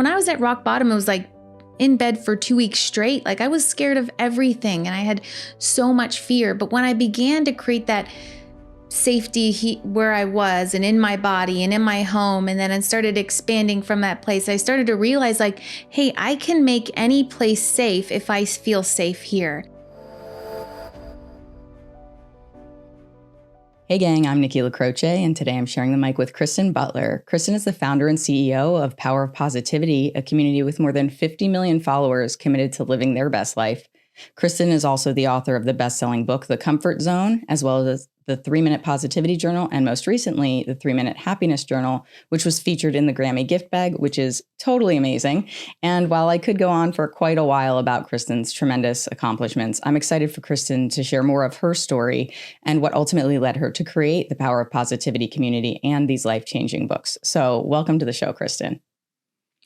when I was at rock bottom, it was like in bed for 2 weeks straight. Like I was scared of everything and I had so much fear. But when I began to create that safety where I was and in my body and in my home, and then I started expanding from that place, I started to realize like, hey, I can make any place safe if I feel safe here. Hey gang, I'm Nikki LaCroce, and today I'm sharing the mic with Kristen Butler. Kristen is the founder and CEO of Power of Positivity, a community with more than 50 million followers committed to living their best life. Kristen is also the author of the best-selling book, The Comfort Zone, as well as the 3-Minute Positivity Journal, and most recently, the 3-Minute Happiness Journal, which was featured in the Grammy gift bag, which is totally amazing. And while I could go on for quite a while about Kristen's tremendous accomplishments, I'm excited for Kristen to share more of her story and what ultimately led her to create the Power of Positivity community and these life-changing books. So welcome to the show, Kristen.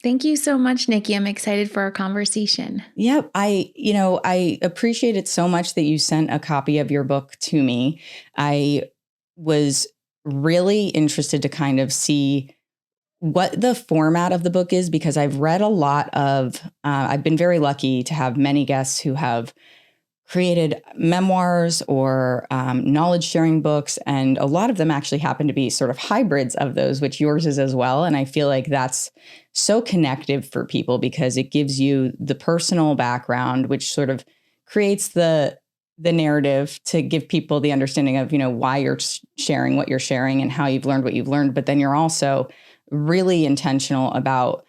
Thank you so much, Nikki. I'm excited for our conversation. Yep. I appreciate it so much that you sent a copy of your book to me. I was really interested to kind of see what the format of the book is, because I've read a lot of, I've been very lucky to have many guests who have created memoirs or knowledge sharing books. And a lot of them actually happen to be sort of hybrids of those, which yours is as well. And I feel like that's so connective for people because it gives you the personal background, which sort of creates the narrative to give people the understanding of, why you're sharing what you're sharing and how you've learned what you've learned. But then you're also really intentional about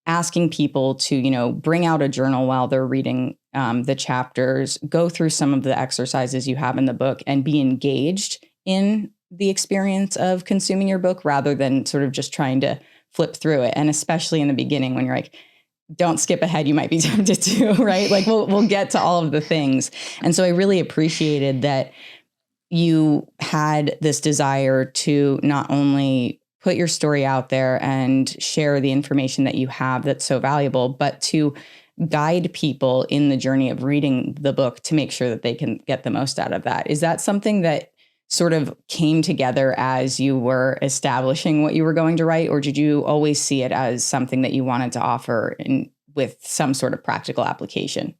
asking people to, bring out a journal while they're reading the chapters, go through some of the exercises you have in the book and be engaged in the experience of consuming your book rather than sort of just trying to flip through it. And especially in the beginning when you're like, don't skip ahead, you might be tempted to, right? Like we'll get to all of the things. And so I really appreciated that you had this desire to not only put your story out there and share the information that you have that's so valuable, but to guide people in the journey of reading the book to make sure that they can get the most out of that. Is that something that sort of came together as you were establishing what you were going to write, or did you always see it as something that you wanted to offer with some sort of practical application?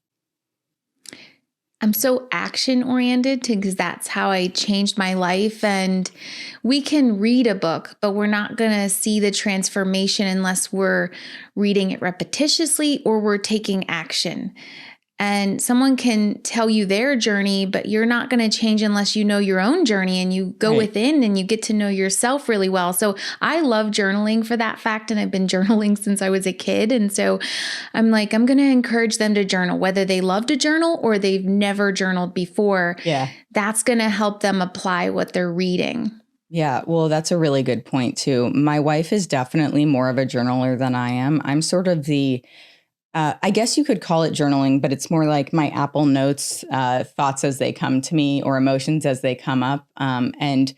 I'm so action oriented because that's how I changed my life. And we can read a book, but we're not going to see the transformation unless we're reading it repetitiously or we're taking action. And someone can tell you their journey, but you're not going to change unless you know your own journey and you go within and you get to know yourself really well. So I love journaling for that fact. And I've been journaling since I was a kid. And so I'm like, I'm going to encourage them to journal, whether they love to journal or they've never journaled before. Yeah. That's going to help them apply what they're reading. Yeah, well, that's a really good point too. My wife is definitely more of a journaler than I am. I'm sort of I guess you could call it journaling, but it's more like my Apple Notes, thoughts as they come to me or emotions as they come up. And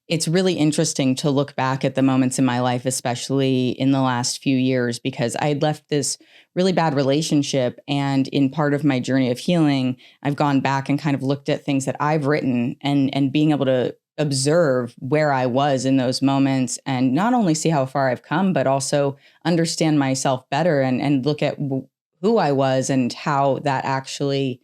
it's really interesting to look back at the moments in my life, especially in the last few years, because I had left this really bad relationship. And in part of my journey of healing, I've gone back and kind of looked at things that I've written and being able to observe where I was in those moments and not only see how far I've come, but also understand myself better and look at who I was and how that actually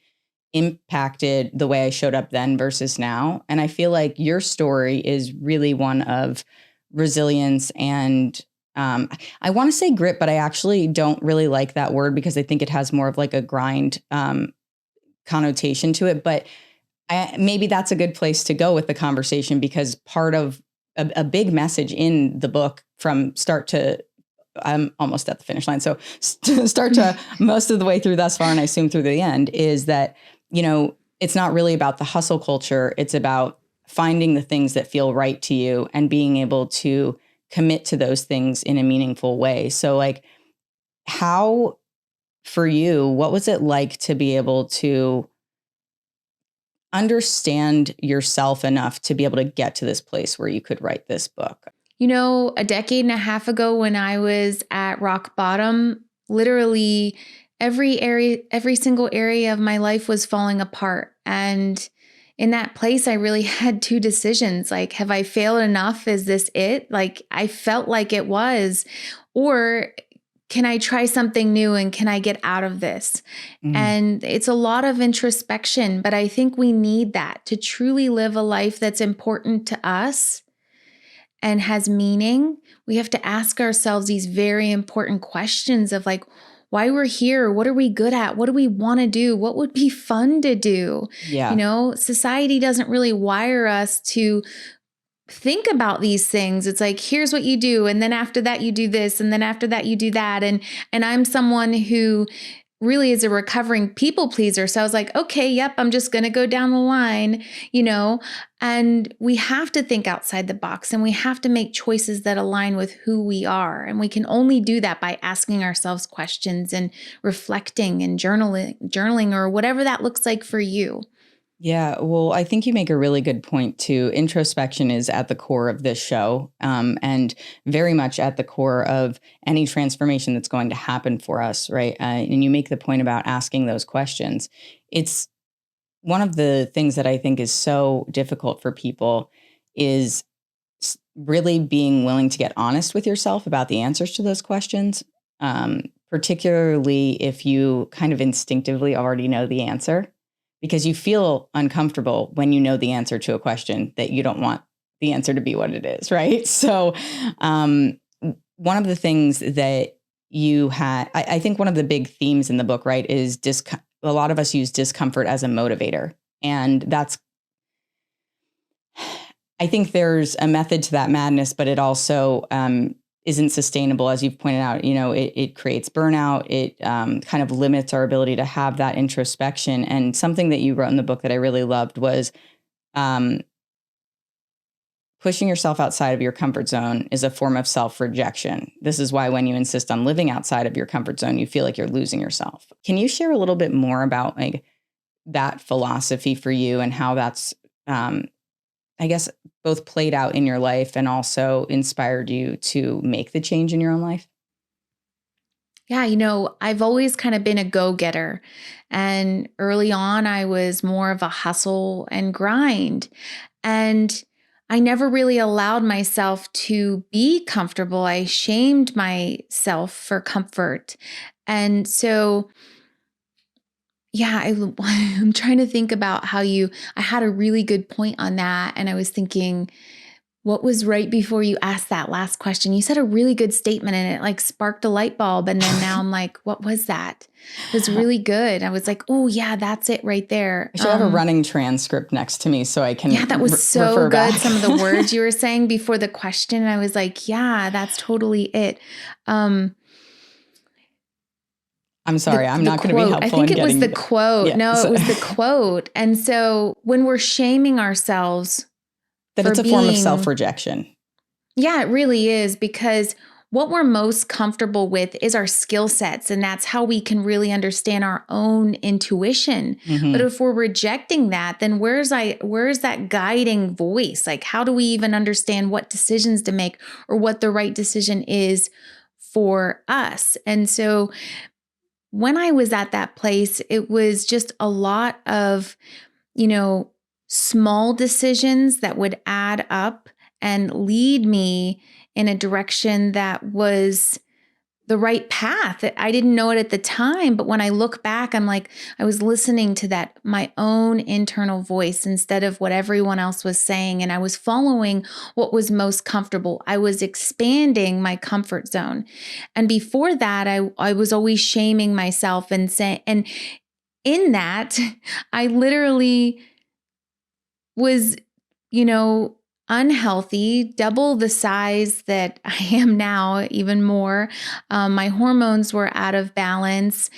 impacted the way I showed up then versus now. And I feel like your story is really one of resilience and I want to say grit, but I actually don't really like that word because I think it has more of like a grind connotation to it. But maybe that's a good place to go with the conversation because part of a big message in the book from start to, I'm almost at the finish line. So start to most of the way through thus far, and I assume through the end, is that, it's not really about the hustle culture. It's about finding the things that feel right to you and being able to commit to those things in a meaningful way. So like how, for you, what was it like to be able to understand yourself enough to be able to get to this place where you could write this book? A decade and a half ago when I was at rock bottom, literally every single area of my life was falling apart. And in that place, I really had two decisions. Like, have I failed enough? Is this it? Like, I felt like it was. Or can I try something new and can I get out of this? And it's a lot of introspection, but I think we need that to truly live a life that's important to us and has meaning. We have to ask ourselves these very important questions of like, why we're here, what are we good at, what do we want to do, what would be fun to do? Yeah. You know, society doesn't really wire us to think about these things. It's like, here's what you do, and then after that you do this, and then after that you do that. And I'm someone who really is a recovering people pleaser. So I was like, okay, yep, I'm just going to go down the line, you know, and we have to think outside the box and we have to make choices that align with who we are. And we can only do that by asking ourselves questions and reflecting and journaling or whatever that looks like for you. Yeah, well, I think you make a really good point too. Introspection is at the core of this show, and very much at the core of any transformation that's going to happen for us, right? And you make the point about asking those questions. It's one of the things that I think is so difficult for people is really being willing to get honest with yourself about the answers to those questions, particularly if you kind of instinctively already know the answer. Because you feel uncomfortable when you know the answer to a question that you don't want the answer to be what it is, right? So one of the things that you had, I think one of the big themes in the book, right, is a lot of us use discomfort as a motivator. And I think there's a method to that madness, but it also isn't sustainable. As you've pointed out, you know, it creates burnout. It kind of limits our ability to have that introspection. And something that you wrote in the book that I really loved was pushing yourself outside of your comfort zone is a form of self-rejection. This is why when you insist on living outside of your comfort zone, you feel like you're losing yourself. Can you share a little bit more about like that philosophy for you and how that's, I guess, both played out in your life and also inspired you to make the change in your own life? Yeah, you know, I've always kind of been a go-getter. And early on, I was more of a hustle and grind. And I never really allowed myself to be comfortable. I shamed myself for comfort. And so, yeah, I'm trying to think about I had a really good point on that. And I was thinking, what was right before you asked that last question? You said a really good statement and it like sparked a light bulb. And then now I'm like, what was that? It was really good. I was like, oh yeah, that's it right there. I should have a running transcript next to me so I can. Yeah, that was so good. Back. Some of the words you were saying before the question, I was like, yeah, that's totally it. I'm sorry, I'm not going to be helpful. I think it was the quote. Yeah, no, it was the quote. And so when we're shaming ourselves, that it's a form of self-rejection. Yeah, it really is, because what we're most comfortable with is our skill sets, and that's how we can really understand our own intuition. Mm-hmm. But if we're rejecting that, then where's that guiding voice? Like, how do we even understand what decisions to make or what the right decision is for us? And so when I was at that place, it was just a lot of, you know, small decisions that would add up and lead me in a direction that was the right path. I didn't know it at the time, but when I look back, I'm like, I was listening to that, my own internal voice instead of what everyone else was saying. And I was following what was most comfortable. I was expanding my comfort zone. And before that, I was always shaming myself and saying, and in that, I literally was, you know, unhealthy, double the size that I am now, even more. My hormones were out of balance.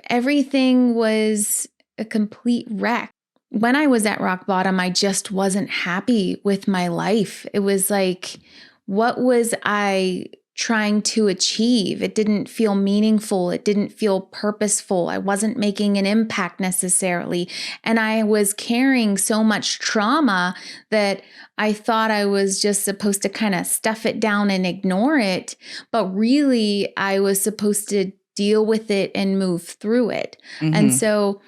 Everything was a complete wreck. When I was at rock bottom, I just wasn't happy with my life. It was like, what was I trying to achieve? It didn't feel meaningful. It didn't feel purposeful. I wasn't making an impact necessarily. And I was carrying so much trauma that I thought I was just supposed to kind of stuff it down and ignore it. But really, I was supposed to deal with it and move through it. Mm-hmm. And so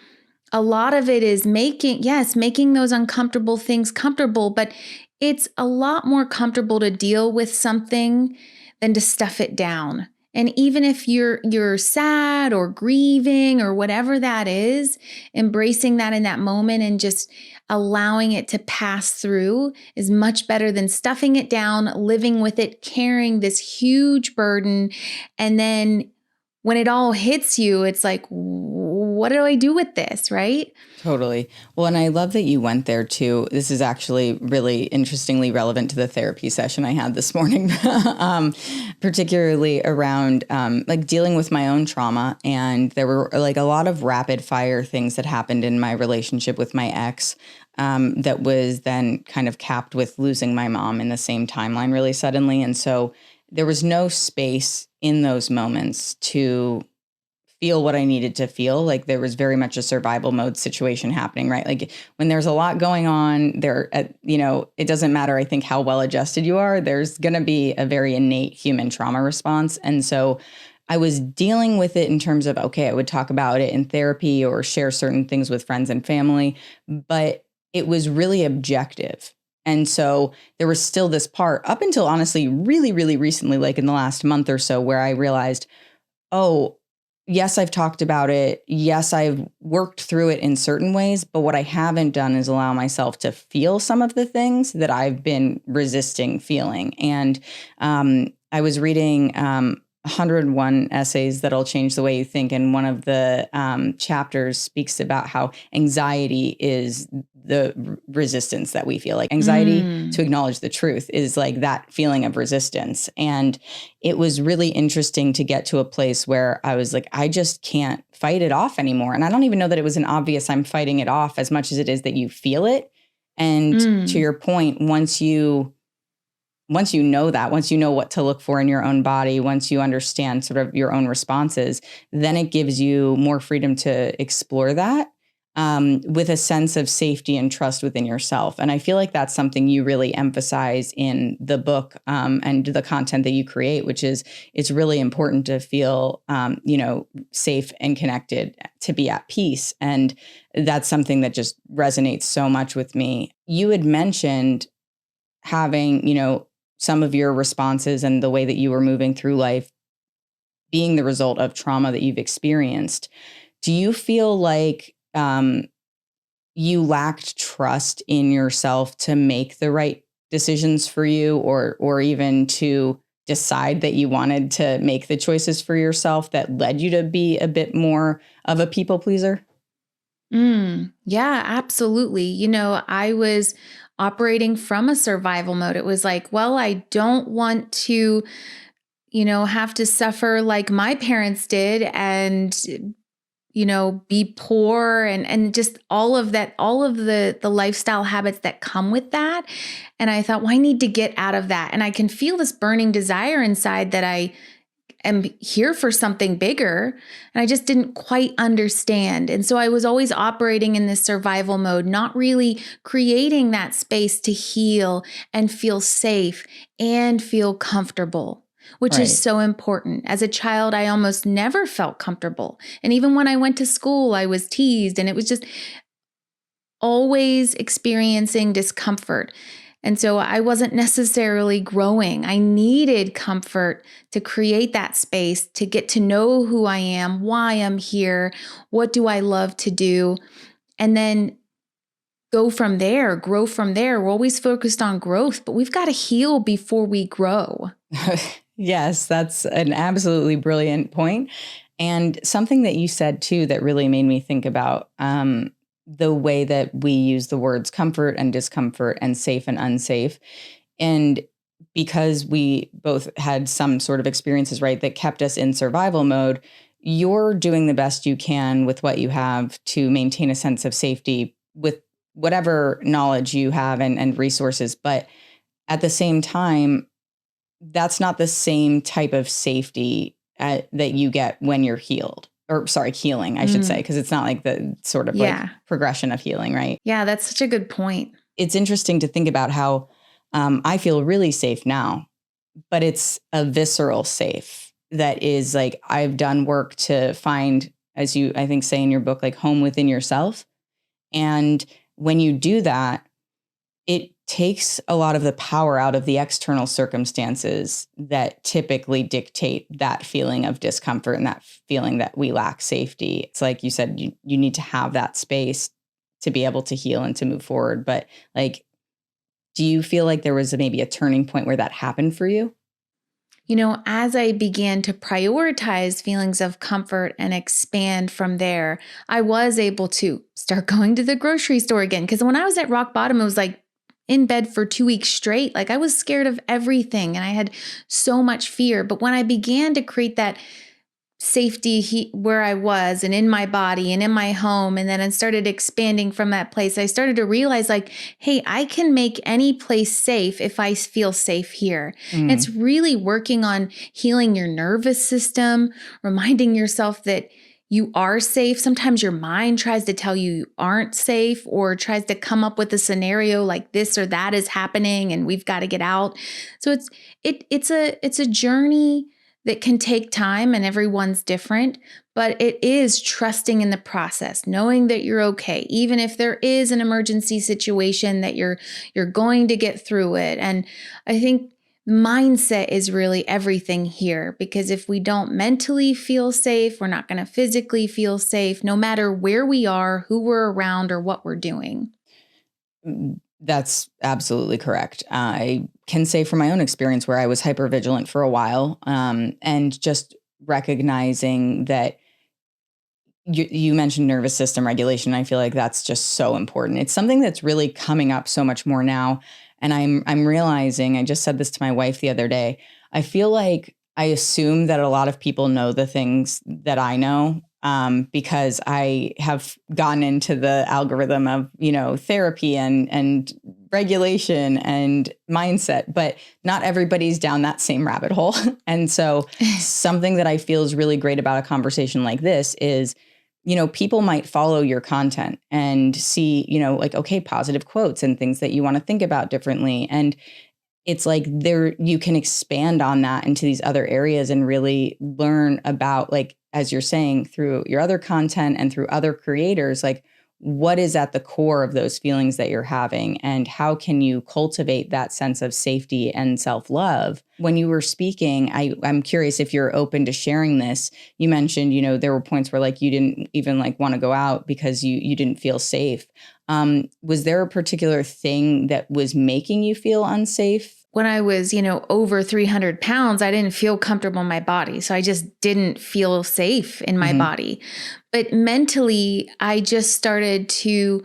a lot of it is making those uncomfortable things comfortable, but it's a lot more comfortable to deal with something than to stuff it down And even if you're sad or grieving or whatever that is, embracing that in that moment and just allowing it to pass through is much better than stuffing it down, living with it, carrying this huge burden. And then when it all hits you, it's like, what do I do with this? Right? Totally. Well, and I love that you went there too. This is actually really interestingly relevant to the therapy session I had this morning, particularly around like dealing with my own trauma. And there were like a lot of rapid fire things that happened in my relationship with my ex that was then kind of capped with losing my mom in the same timeline really suddenly. And so there was no space in those moments to feel what I needed to feel. Like there was very much a survival mode situation happening, right? Like when there's a lot going on there, it doesn't matter, I think, how well adjusted you are, there's going to be a very innate human trauma response. And so I was dealing with it in terms of, okay, I would talk about it in therapy or share certain things with friends and family, but it was really objective. And so there was still this part up until honestly, really, really recently, like in the last month or so, where I realized, oh, yes, I've talked about it. Yes, I've worked through it in certain ways, but what I haven't done is allow myself to feel some of the things that I've been resisting feeling. And I was reading 101 essays that'll change the way you think. And one of the chapters speaks about how anxiety is the resistance that we feel. Like anxiety to acknowledge the truth is like that feeling of resistance. And it was really interesting to get to a place where I was like, I just can't fight it off anymore. And I don't even know that it was an obvious I'm fighting it off as much as it is that you feel it. And to your point, once you know that, once you know what to look for in your own body, once you understand sort of your own responses, then it gives you more freedom to explore that with a sense of safety and trust within yourself. And I feel like that's something you really emphasize in the book and the content that you create, which is it's really important to feel, safe and connected, to be at peace. And that's something that just resonates so much with me. You had mentioned having, some of your responses and the way that you were moving through life being the result of trauma that you've experienced. Do you feel like you lacked trust in yourself to make the right decisions for you, or even to decide that you wanted to make the choices for yourself that led you to be a bit more of a people pleaser? Yeah, absolutely. I was operating from a survival mode. It was like, well, I don't want to, have to suffer like my parents did and, be poor and just all of that, all of the lifestyle habits that come with that. And I thought, well, I need to get out of that. And I can feel this burning desire inside that I am here for something bigger. And I just didn't quite understand. And so I was always operating in this survival mode, not really creating that space to heal and feel safe and feel comfortable, which is Right. so important. As a child, I almost never felt comfortable. And even when I went to school, I was teased, and it was just always experiencing discomfort. And so I wasn't necessarily growing. I needed comfort to create that space, to get to know who I am, why I'm here, what do I love to do, and then go from there, grow from there. We're always focused on growth, but we've got to heal before we grow. Yes, that's an absolutely brilliant point. And something that you said too that really made me think about the way that we use the words comfort and discomfort and safe and unsafe. And because we both had some sort of experiences, right, that kept us in survival mode, you're doing the best you can with what you have to maintain a sense of safety with whatever knowledge you have and resources. But at the same time, that's not the same type of safety that you get when you're healed. Or sorry, healing, I should say, because it's not like the sort of like progression of healing, right? Yeah, that's such a good point. It's interesting to think about how I feel really safe now, but it's a visceral safe that is like I've done work to find, as you, I think, say in your book, like home within yourself. And when you do that, it takes a lot of the power out of the external circumstances that typically dictate that feeling of discomfort and that feeling that we lack safety. It's like you said, you need to have that space to be able to heal and to move forward. But like, do you feel like there was maybe a turning point where that happened for you? As I began to prioritize feelings of comfort and expand from there, I was able to start going to the grocery store again. Because when I was at rock bottom, it was like in bed for 2 weeks straight. Like I was scared of everything and I had so much fear. But when I began to create that safety where I was and in my body and in my home. And then I started expanding from that place. I started to realize like, hey, I can make any place safe if I feel safe here. And it's really working on healing your nervous system, reminding yourself that you are safe. Sometimes your mind tries to tell you aren't safe or tries to come up with a scenario like this or that is happening and we've got to get out. So it's a journey that can take time and everyone's different, but it is trusting in the process, knowing that you're okay, even if there is an emergency situation that you're going to get through it. And I think mindset is really everything here, because if we don't mentally feel safe, we're not going to physically feel safe, no matter where we are, who we're around, or what we're doing. That's absolutely correct. I can say from my own experience where I was hypervigilant for a while, and just recognizing that you mentioned nervous system regulation. I feel like that's just so important. It's something that's really coming up so much more now. And I'm realizing, I just said this to my wife the other day, I feel like I assume that a lot of people know the things that I know, because I have gotten into the algorithm of, therapy and regulation and mindset, but not everybody's down that same rabbit hole. And so something that I feel is really great about a conversation like this is, people might follow your content and see, like, okay, positive quotes and things that you want to think about differently. And it's like you can expand on that into these other areas and really learn about, like, as you're saying, through your other content and through other creators, like what is at the core of those feelings that you're having and how can you cultivate that sense of safety and self-love. When you were speaking, I'm curious if you're open to sharing this. You mentioned, there were points where like you didn't even like want to go out because you didn't feel safe. Was there a particular thing that was making you feel unsafe? When I was, over 300 pounds, I didn't feel comfortable in my body. So I just didn't feel safe in my body. But mentally, I just started to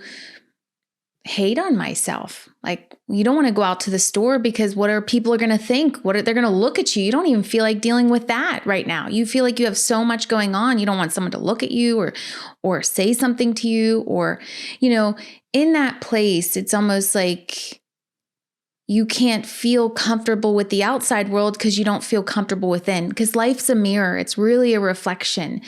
hate on myself. Like, you don't want to go out to the store because what are people going to think? They're going to look at you. You don't even feel like dealing with that right now. You feel like you have so much going on. You don't want someone to look at you or say something to you, or, in that place, it's almost like you can't feel comfortable with the outside world because you don't feel comfortable within, because life's a mirror. It's really a reflection.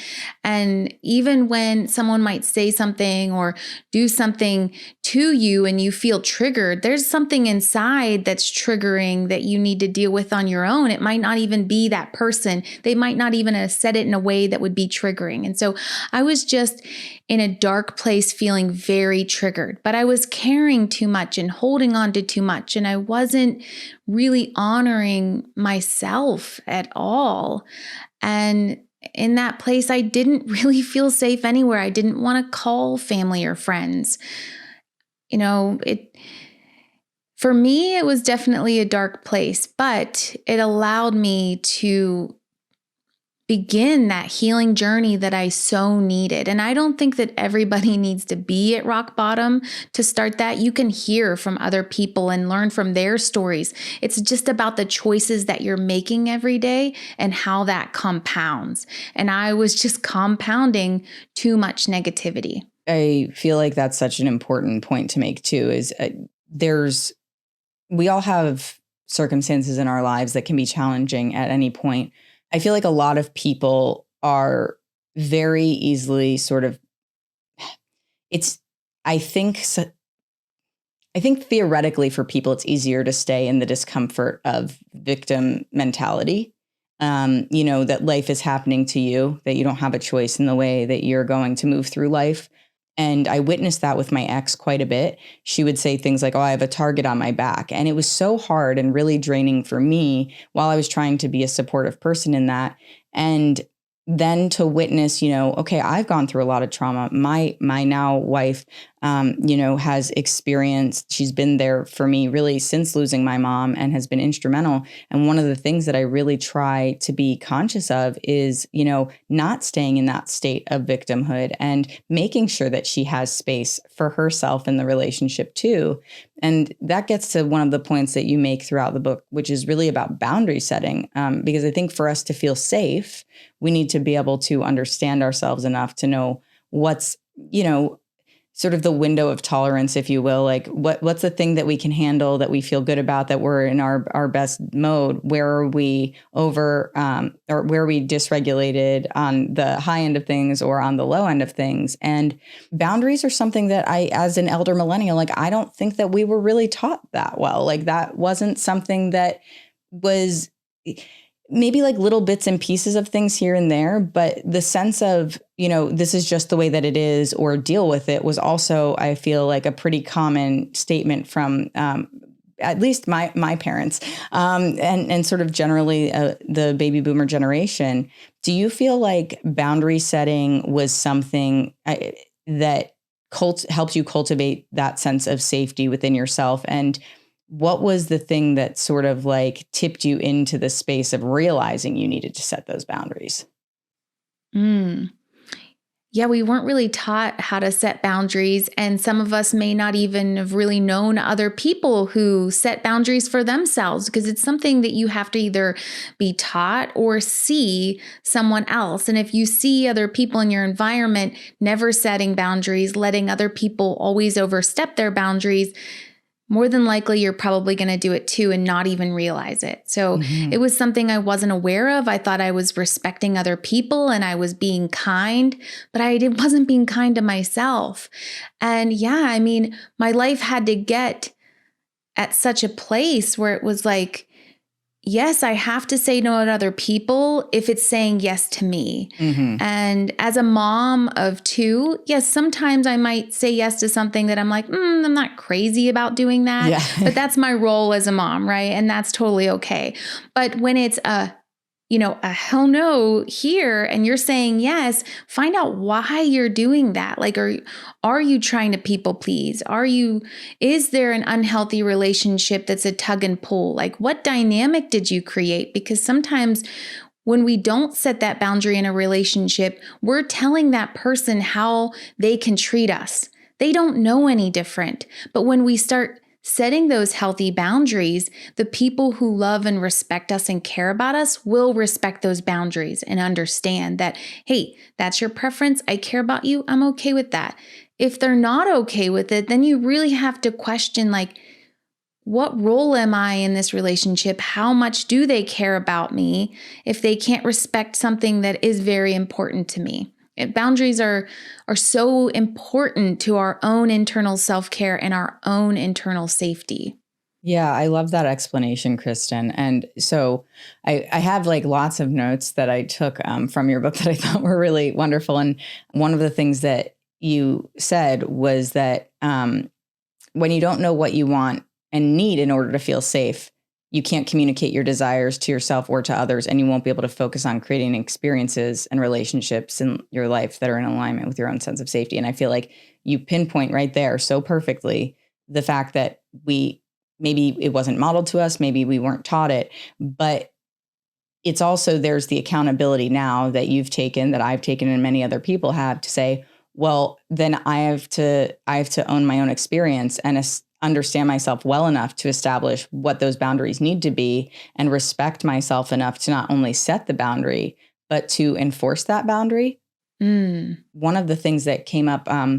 And even when someone might say something or do something to you and you feel triggered, there's something inside that's triggering that you need to deal with on your own. It might not even be that person. They might not even have said it in a way that would be triggering. And so I was just in a dark place feeling very triggered, but I was caring too much and holding on to too much. And I wasn't really honoring myself at all. And in that place, I didn't really feel safe anywhere. I didn't want to call family or friends. For me, it was definitely a dark place, but it allowed me to begin that healing journey that I so needed. And I don't think that everybody needs to be at rock bottom to start that. You can hear from other people and learn from their stories. It's just about the choices that you're making every day and how that compounds. And I was just compounding too much negativity. I feel like that's such an important point to make too, is we all have circumstances in our lives that can be challenging at any point. I feel like a lot of people are very easily sort of, I think theoretically for people, it's easier to stay in the discomfort of victim mentality. That life is happening to you, that you don't have a choice in the way that you're going to move through life. And I witnessed that with my ex quite a bit. She would say things like, oh, I have a target on my back. And it was so hard and really draining for me while I was trying to be a supportive person in that. And then to witness, okay, I've gone through a lot of trauma. My now wife, has experienced, she's been there for me really since losing my mom and has been instrumental. And one of the things that I really try to be conscious of is, not staying in that state of victimhood and making sure that she has space for herself in the relationship too. And that gets to one of the points that you make throughout the book, which is really about boundary setting. Because I think for us to feel safe, we need to be able to understand ourselves enough to know what's, sort of the window of tolerance, if you will, like what's the thing that we can handle, that we feel good about, that we're in our best mode. Where are we over or where are we dysregulated on the high end of things or on the low end of things? And boundaries are something that I, as an elder millennial, like, I don't think that we were really taught that well. Like, that wasn't something that was, maybe like little bits and pieces of things here and there, but the sense of, this is just the way that it is, or deal with it, was also, I feel like, a pretty common statement from at least my parents, and sort of generally the baby boomer generation. Do you feel like boundary setting was something that helps you cultivate that sense of safety within yourself? And what was the thing that sort of like tipped you into the space of realizing you needed to set those boundaries? Yeah, we weren't really taught how to set boundaries. And some of us may not even have really known other people who set boundaries for themselves, because it's something that you have to either be taught or see someone else. And if you see other people in your environment never setting boundaries, letting other people always overstep their boundaries, more than likely, you're probably going to do it too and not even realize it. So it was something I wasn't aware of. I thought I was respecting other people and I was being kind, but I wasn't being kind to myself. And yeah, I mean, my life had to get at such a place where it was like, yes, I have to say no to other people if it's saying yes to me. And as a mom of two, yes, sometimes I might say yes to something that I'm like, I'm not crazy about doing that. Yeah. But that's my role as a mom, right? And that's totally okay. But when it's a hell no here, and you're saying yes, find out why you're doing that. Like, are you trying to people please? Is there an unhealthy relationship that's a tug and pull? Like, what dynamic did you create? Because sometimes when we don't set that boundary in a relationship, we're telling that person how they can treat us. They don't know any different. But when we start setting those healthy boundaries, the people who love and respect us and care about us will respect those boundaries and understand that, hey, that's your preference. I care about you. I'm okay with that. If they're not okay with it, then you really have to question, like, what role am I in this relationship? How much do they care about me if they can't respect something that is very important to me? Boundaries are so important to our own internal self-care and our own internal safety. Yeah, I love that explanation, Kristen. And so I have like lots of notes that I took from your book that I thought were really wonderful. And one of the things that you said was that when you don't know what you want and need in order to feel safe, you can't communicate your desires to yourself or to others, and you won't be able to focus on creating experiences and relationships in your life that are in alignment with your own sense of safety. And I feel like you pinpoint right there so perfectly the fact that maybe it wasn't modeled to us, maybe we weren't taught it, but it's also, there's the accountability now that you've taken, that I've taken, and many other people have, to say, well, then I have to own my own experience and understand myself well enough to establish what those boundaries need to be, and respect myself enough to not only set the boundary, but to enforce that boundary. One of the things that came up, I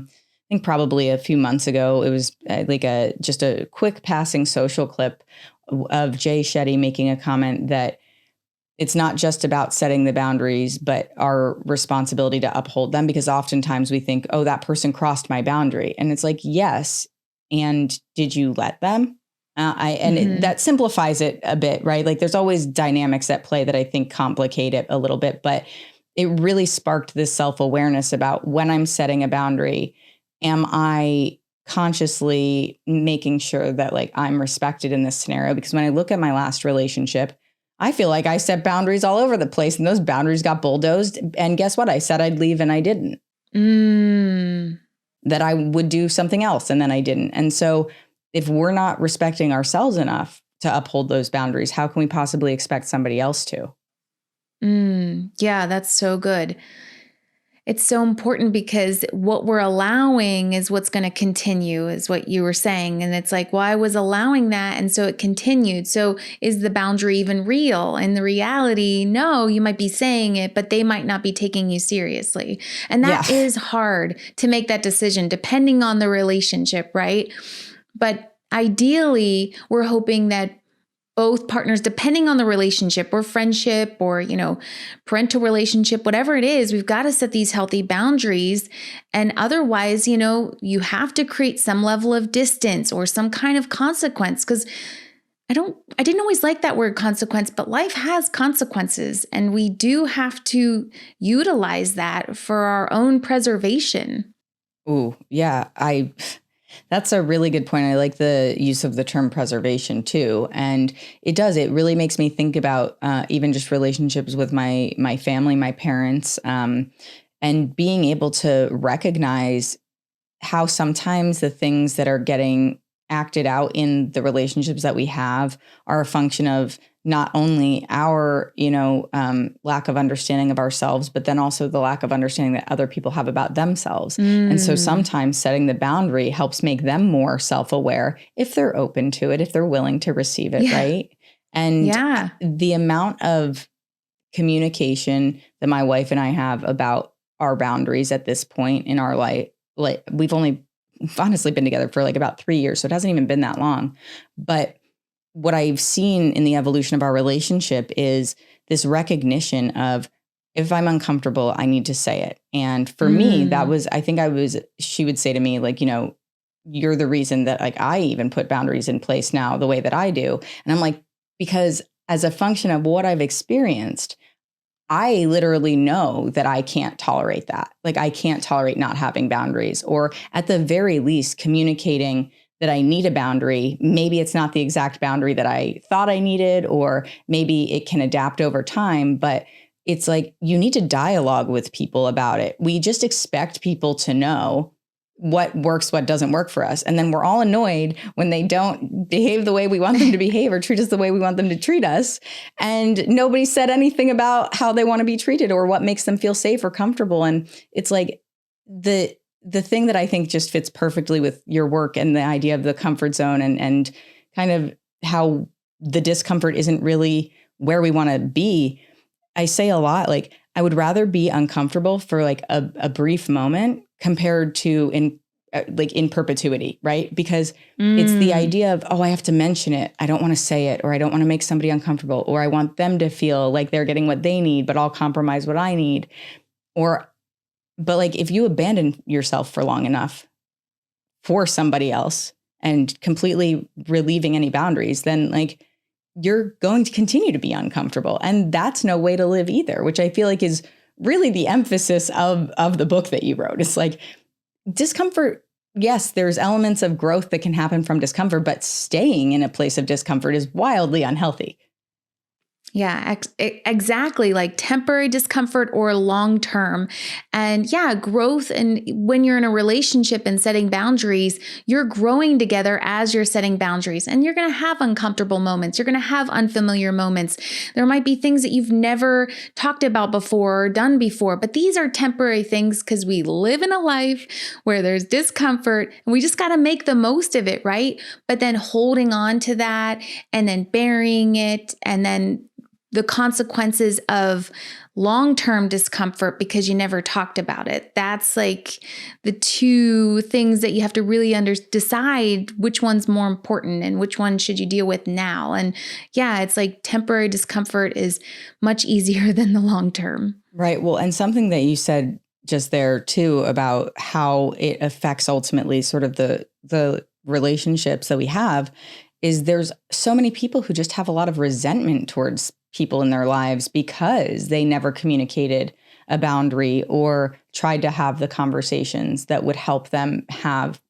think probably a few months ago, it was like just a quick passing social clip of Jay Shetty making a comment that it's not just about setting the boundaries, but our responsibility to uphold them, because oftentimes we think, oh, that person crossed my boundary. And it's like, yes. And did you let them? That simplifies it a bit, right? Like, there's always dynamics at play that I think complicate it a little bit, but it really sparked this self-awareness about, when I'm setting a boundary, am I consciously making sure that like I'm respected in this scenario? Because when I look at my last relationship, I feel like I set boundaries all over the place and those boundaries got bulldozed. And guess what? I said I'd leave and I didn't. That I would do something else and then I didn't. And so if we're not respecting ourselves enough to uphold those boundaries, how can we possibly expect somebody else to? Yeah, that's so good. It's so important because what we're allowing is what's going to continue, is what you were saying. And it's like, well, I was allowing that. And so it continued. So is the boundary even real? And the reality, no, you might be saying it, but they might not be taking you seriously. And that is hard to make that decision depending on the relationship, right? But ideally, we're hoping that both partners, depending on the relationship or friendship or, parental relationship, whatever it is, we've got to set these healthy boundaries. And otherwise, you have to create some level of distance or some kind of consequence. Because I didn't always like that word consequence, but life has consequences. And we do have to utilize that for our own preservation. Ooh, yeah. That's a really good point. I like the use of the term preservation too. And it really makes me think about even just relationships with my family, my parents, and being able to recognize how sometimes the things that are getting acted out in the relationships that we have are a function of not only our, lack of understanding of ourselves, but then also the lack of understanding that other people have about themselves. And so sometimes setting the boundary helps make them more self-aware if they're open to it, if they're willing to receive it, right? And the amount of communication that my wife and I have about our boundaries at this point in our life, like we've only honestly been together for like about 3 years, so it hasn't even been that long. But what I've seen in the evolution of our relationship is this recognition of, if I'm uncomfortable, I need to say it. And for me, she would say to me, like, you're the reason that like I even put boundaries in place now the way that I do. And I'm like, because as a function of what I've experienced, I literally know that I can't tolerate that. Like I can't tolerate not having boundaries, or at the very least communicating that I need a boundary. Maybe it's not the exact boundary that I thought I needed, or maybe it can adapt over time, but it's like you need to dialogue with people about it. We just expect people to know what works, what doesn't work for us. And then we're all annoyed when they don't behave the way we want them to behave or treat us the way we want them to treat us. And nobody said anything about how they want to be treated or what makes them feel safe or comfortable. And it's like the thing that I think just fits perfectly with your work and the idea of the comfort zone and kind of how the discomfort isn't really where we want to be. I say a lot, like, I would rather be uncomfortable for like a brief moment compared to in perpetuity, right? Because it's the idea of, oh, I have to mention it. I don't want to say it, or I don't want to make somebody uncomfortable, or I want them to feel like they're getting what they need, but I'll compromise what I need. But like, if you abandon yourself for long enough for somebody else and completely relieving any boundaries, then like you're going to continue to be uncomfortable. And that's no way to live either, which I feel like is really the emphasis of the book that you wrote. It's like discomfort. Yes, there's elements of growth that can happen from discomfort, but staying in a place of discomfort is wildly unhealthy. Yeah, exactly. Like temporary discomfort or long term. And yeah, growth. And when you're in a relationship and setting boundaries, you're growing together as you're setting boundaries. And you're going to have uncomfortable moments. You're going to have unfamiliar moments. There might be things that you've never talked about before or done before. But these are temporary things because we live in a life where there's discomfort and we just got to make the most of it, right? But then holding on to that and then burying it, and then the consequences of long-term discomfort because you never talked about it. That's like the two things that you have to really decide which one's more important and which one should you deal with now. And yeah, it's like temporary discomfort is much easier than the long term. Right. Well, and something that you said just there too about how it affects ultimately sort of the relationships that we have is there's so many people who just have a lot of resentment towards people in their lives because they never communicated a boundary or tried to have the conversations that would help them have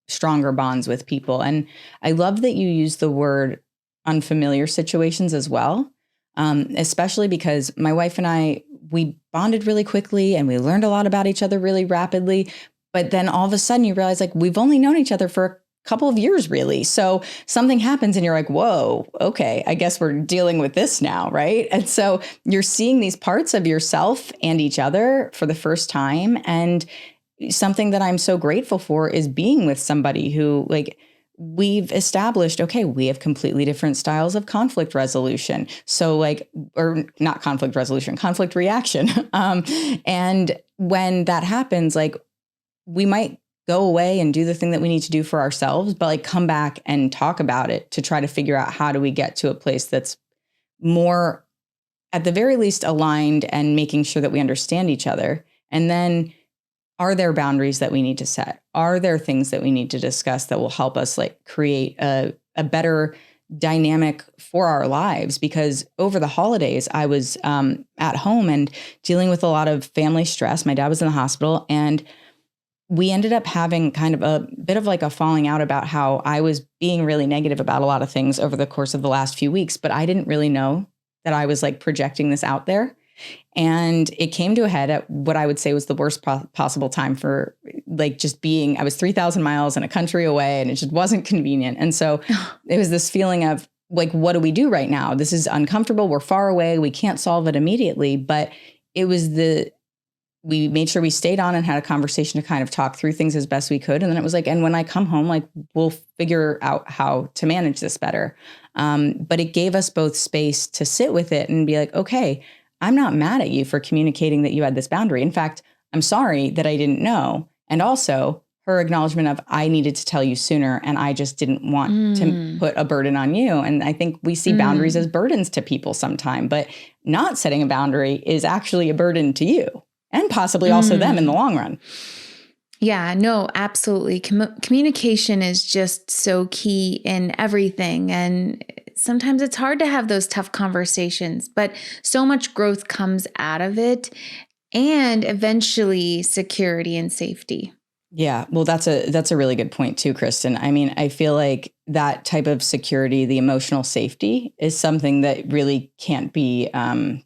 stronger bonds with people. And I love that you use the word unfamiliar situations as well, especially because my wife and I, we bonded really quickly and we learned a lot about each other really rapidly. But then all of a sudden you realize like we've only known each other for a couple of years really. So something happens and you're like, whoa, okay, I guess we're dealing with this now, right? And so you're seeing these parts of yourself and each other for the first time. And something that I'm so grateful for is being with somebody who like we've established, okay, we have completely different styles of conflict resolution. So like, or not conflict resolution, conflict reaction. And when that happens, like we might go away and do the thing that we need to do for ourselves, but like come back and talk about it to try to figure out how do we get to a place that's more, at the very least, aligned and making sure that we understand each other. And then are there boundaries that we need to set? Are there things that we need to discuss that will help us like create a better dynamic for our lives? Because over the holidays, I was at home and dealing with a lot of family stress. My dad was in the hospital and we ended up having kind of a bit of like a falling out about how I was being really negative about a lot of things over the course of the last few weeks, but I didn't really know that I was like projecting this out there. And it came to a head at what I would say was the worst possible time for like just being, I was 3,000 miles in a country away and it just wasn't convenient. And so it was this feeling of like, what do we do right now? This is uncomfortable. We're far away. We can't solve it immediately. But it was we made sure we stayed on and had a conversation to kind of talk through things as best we could. And then it was like, and when I come home, like we'll figure out how to manage this better. But it gave us both space to sit with it and be like, okay, I'm not mad at you for communicating that you had this boundary. In fact, I'm sorry that I didn't know. And also her acknowledgement of I needed to tell you sooner and I just didn't want to put a burden on you. And I think we see boundaries as burdens to people sometime, but not setting a boundary is actually a burden to you and possibly also them in the long run. Yeah, no, absolutely. Communication is just so key in everything. And sometimes it's hard to have those tough conversations, but so much growth comes out of it and eventually security and safety. Yeah, well, that's a really good point too, Kristen. I mean, I feel like that type of security, the emotional safety is something that really can't be like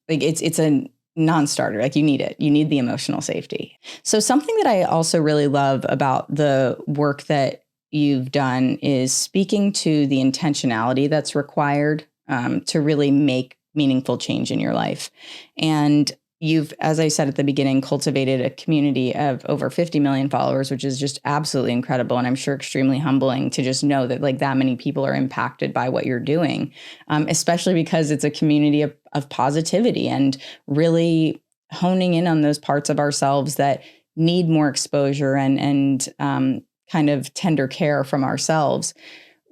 it's a non-starter. Like you need it. You need the emotional safety. So something that I also really love about the work that you've done is speaking to the intentionality that's required to really make meaningful change in your life. And you've, as I said at the beginning, cultivated a community of over 50 million followers, which is just absolutely incredible. And I'm sure extremely humbling to just know that like that many people are impacted by what you're doing, especially because it's a community of positivity and really honing in on those parts of ourselves that need more exposure and kind of tender care from ourselves.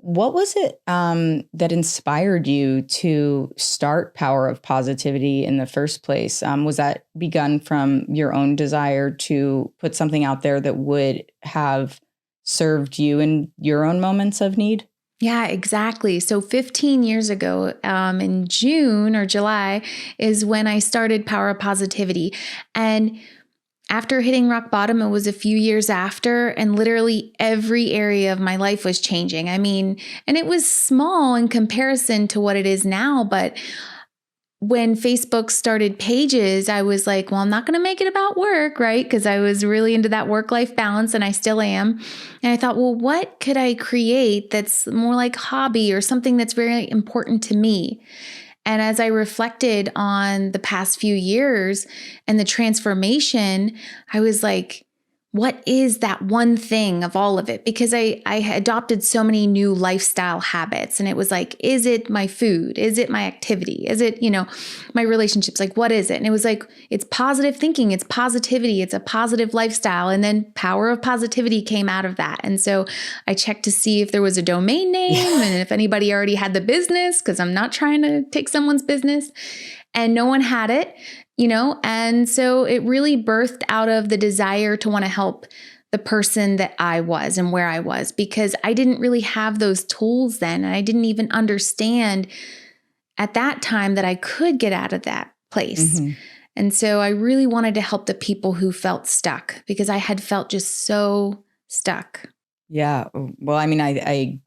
What was it that inspired you to start Power of Positivity in the first place? Was that begun from your own desire to put something out there that would have served you in your own moments of need? Yeah, exactly. So 15 years ago, in June or July is when I started Power of Positivity. And after hitting rock bottom, it was a few years after, and literally every area of my life was changing. I mean, and it was small in comparison to what it is now, but when Facebook started Pages, I was like, well, I'm not going to make it about work, right? Because I was really into that work-life balance, and I still am. And I thought, well, what could I create that's more like hobby or something that's very important to me? And as I reflected on the past few years and the transformation, I was like, what is that one thing of all of it? Because I adopted so many new lifestyle habits, and it was like, is it my food? Is it my activity? Is it, my relationships? Like, what is it? And it was like, it's positive thinking, it's positivity, it's a positive lifestyle. And then Power of Positivity came out of that. And so I checked to see if there was a domain name and if anybody already had the business, because I'm not trying to take someone's business. And no one had it. And so it really birthed out of the desire to want to help the person that I was and where I was, because I didn't really have those tools then. And I didn't even understand at that time that I could get out of that place. Mm-hmm. And so I really wanted to help the people who felt stuck because I had felt just so stuck. Yeah. Well, I mean, I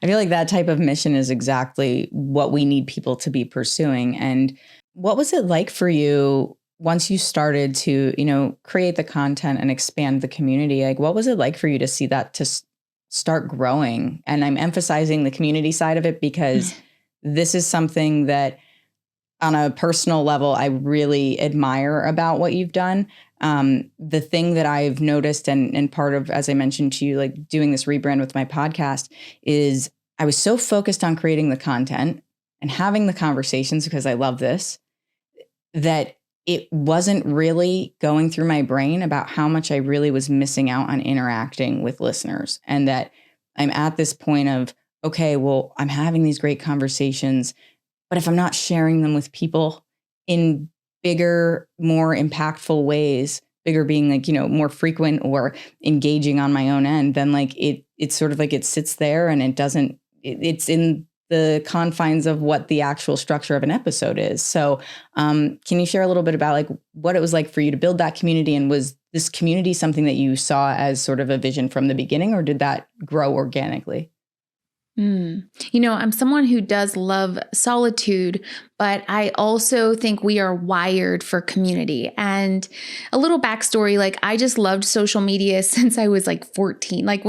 feel like that type of mission is exactly what we need people to be pursuing. And what was it like for you once you started to, create the content and expand the community? Like, what was it like for you to see that start growing? And I'm emphasizing the community side of it because this is something that on a personal level, I really admire about what you've done. The thing that I've noticed and part of, as I mentioned to you, like doing this rebrand with my podcast is I was so focused on creating the content and having the conversations because I love this, that it wasn't really going through my brain about how much I really was missing out on interacting with listeners. And that I'm at this point of, okay, well, I'm having these great conversations, but if I'm not sharing them with people in bigger, more impactful ways, bigger being like, more frequent or engaging on my own end, then like it's sort of like it sits there and it's in the confines of what the actual structure of an episode is. So can you share a little bit about like what it was like for you to build that community? And was this community something that you saw as sort of a vision from the beginning, or did that grow organically? I'm someone who does love solitude, but I also think we are wired for community. And a little backstory, like I just loved social media since I was like 14. Like,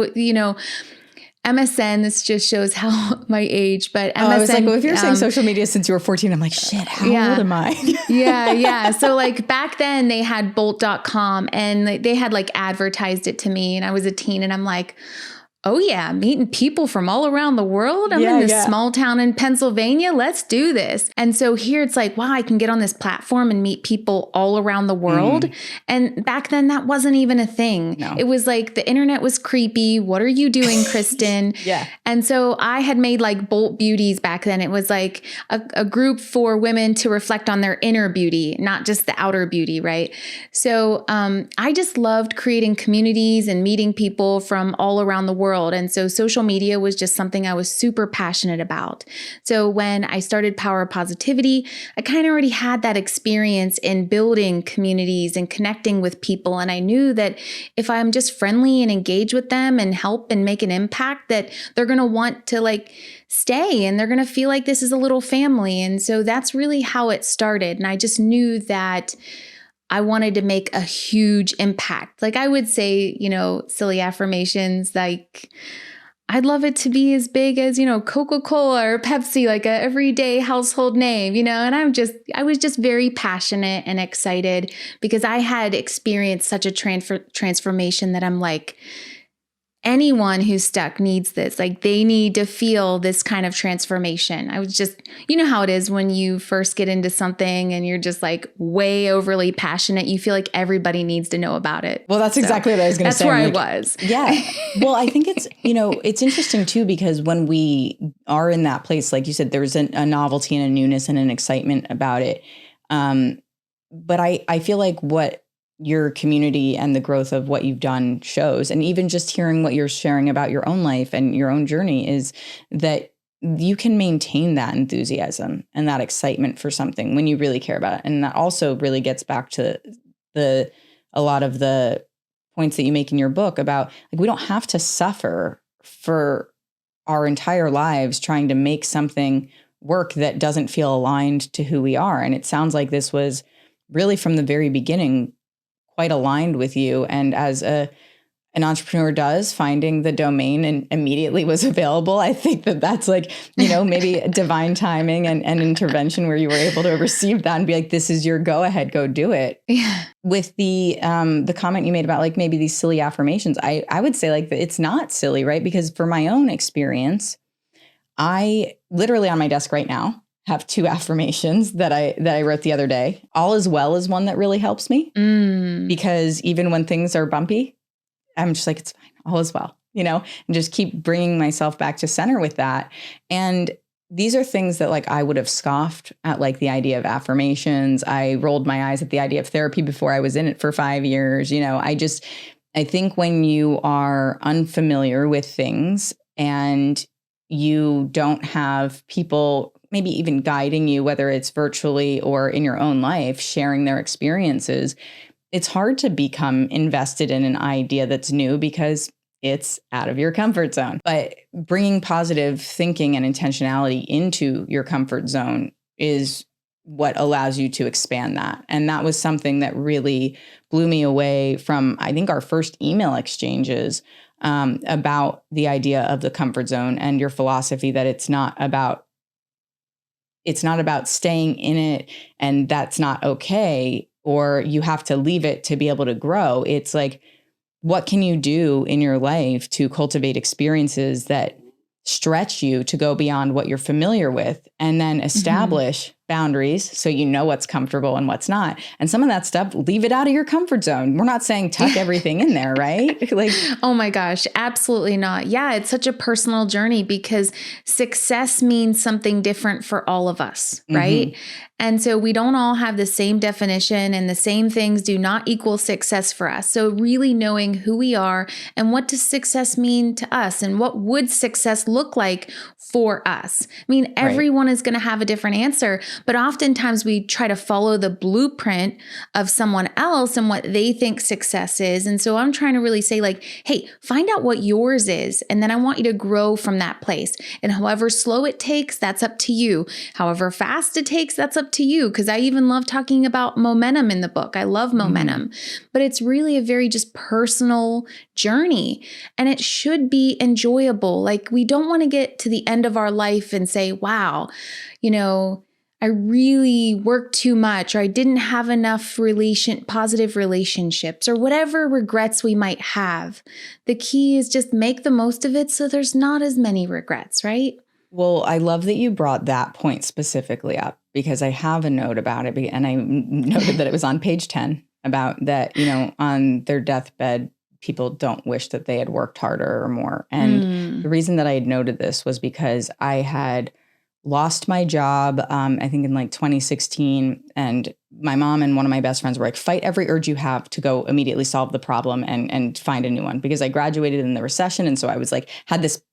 MSN, this just shows how my age, but MSN. I was like, well, if you're saying social media since you were 14, I'm like, shit, how old am I? Yeah. So like back then they had bolt.com and they had like advertised it to me and I was a teen and I'm like, oh yeah, meeting people from all around the world. I'm in this small town in Pennsylvania. Let's do this. And so here it's like, wow, I can get on this platform and meet people all around the world. And back then that wasn't even a thing. No. It was like the internet was creepy. What are you doing, Kristen? Yeah. And so I had made like Bolt Beauties back then. It was like a group for women to reflect on their inner beauty, not just the outer beauty, right? So I just loved creating communities and meeting people from all around the world. And so social media was just something I was super passionate about. So when I started Power of Positivity, I kind of already had that experience in building communities and connecting with people. And I knew that if I'm just friendly and engage with them and help and make an impact, that they're going to want to like stay and they're going to feel like this is a little family. And so that's really how it started. And I just knew that I wanted to make a huge impact. Like I would say, silly affirmations, like I'd love it to be as big as, Coca-Cola or Pepsi, like a everyday household name, and I was just very passionate and excited because I had experienced such a transformation that I'm like, anyone who's stuck needs this. Like they need to feel this kind of transformation. I was just, how it is when you first get into something and you're just like way overly passionate. You feel like everybody needs to know about it. Well, that's exactly what I was going to say. That's where I was. Yeah. Well, I think it's, it's interesting too, because when we are in that place, like you said, there's a novelty and a newness and an excitement about it. But I feel like what your community and the growth of what you've done shows, and even just hearing what you're sharing about your own life and your own journey, is that you can maintain that enthusiasm and that excitement for something when you really care about it. And that also really gets back to a lot of the points that you make in your book about like, we don't have to suffer for our entire lives trying to make something work that doesn't feel aligned to who we are. And it sounds like this was really from the very beginning quite aligned with you. And as an entrepreneur does, finding the domain and immediately was available. I think that's like, maybe divine timing and intervention where you were able to receive that and be like, this is your go ahead, go do it. Yeah. With the comment you made about like maybe these silly affirmations, I would say like it's not silly, right? Because for my own experience, I literally on my desk right now have 2 affirmations that I wrote the other day. All is well is one that really helps me because even when things are bumpy, I'm just like, it's fine. All is well, and just keep bringing myself back to center with that. And these are things that like I would have scoffed at, like the idea of affirmations. I rolled my eyes at the idea of therapy before I was in it for 5 years. I think when you are unfamiliar with things and you don't have people maybe even guiding you, whether it's virtually or in your own life, sharing their experiences, it's hard to become invested in an idea that's new because it's out of your comfort zone. But bringing positive thinking and intentionality into your comfort zone is what allows you to expand that. And that was something that really blew me away from, I think, our first email exchanges about the idea of the comfort zone and your philosophy that it's not about staying in it and that's not okay, or you have to leave it to be able to grow. It's like, what can you do in your life to cultivate experiences that stretch you to go beyond what you're familiar with, and then establish boundaries so you know what's comfortable and what's not. And some of that stuff, leave it out of your comfort zone. We're not saying tuck everything in there, right? Like, oh my gosh, absolutely not. Yeah, it's such a personal journey because success means something different for all of us, right? And so we don't all have the same definition, and the same things do not equal success for us. So really knowing who we are and what does success mean to us, and what would success look like for us. I mean, everyone is going to have a different answer, but oftentimes we try to follow the blueprint of someone else and what they think success is. And so I'm trying to really say, like, hey, find out what yours is. And then I want you to grow from that place. And however slow it takes, that's up to you. However fast it takes, that's up to you. Because I even love talking about momentum in the book. I love momentum, but it's really a very just personal journey, and it should be enjoyable. Like, we don't want to get to the end of our life and say, wow, I really worked too much, or I didn't have enough positive relationships, or whatever regrets we might have. The key is just make the most of it so there's not as many regrets, right? Well, I love that you brought that point specifically up, because I have a note about it, and I noted that it was on page 10 about that, on their deathbed, people don't wish that they had worked harder or more. And the reason that I had noted this was because I had lost my job, I think in like 2016. And my mom and one of my best friends were like, fight every urge you have to go immediately solve the problem and find a new one, because I graduated in the recession. And so I was like, had this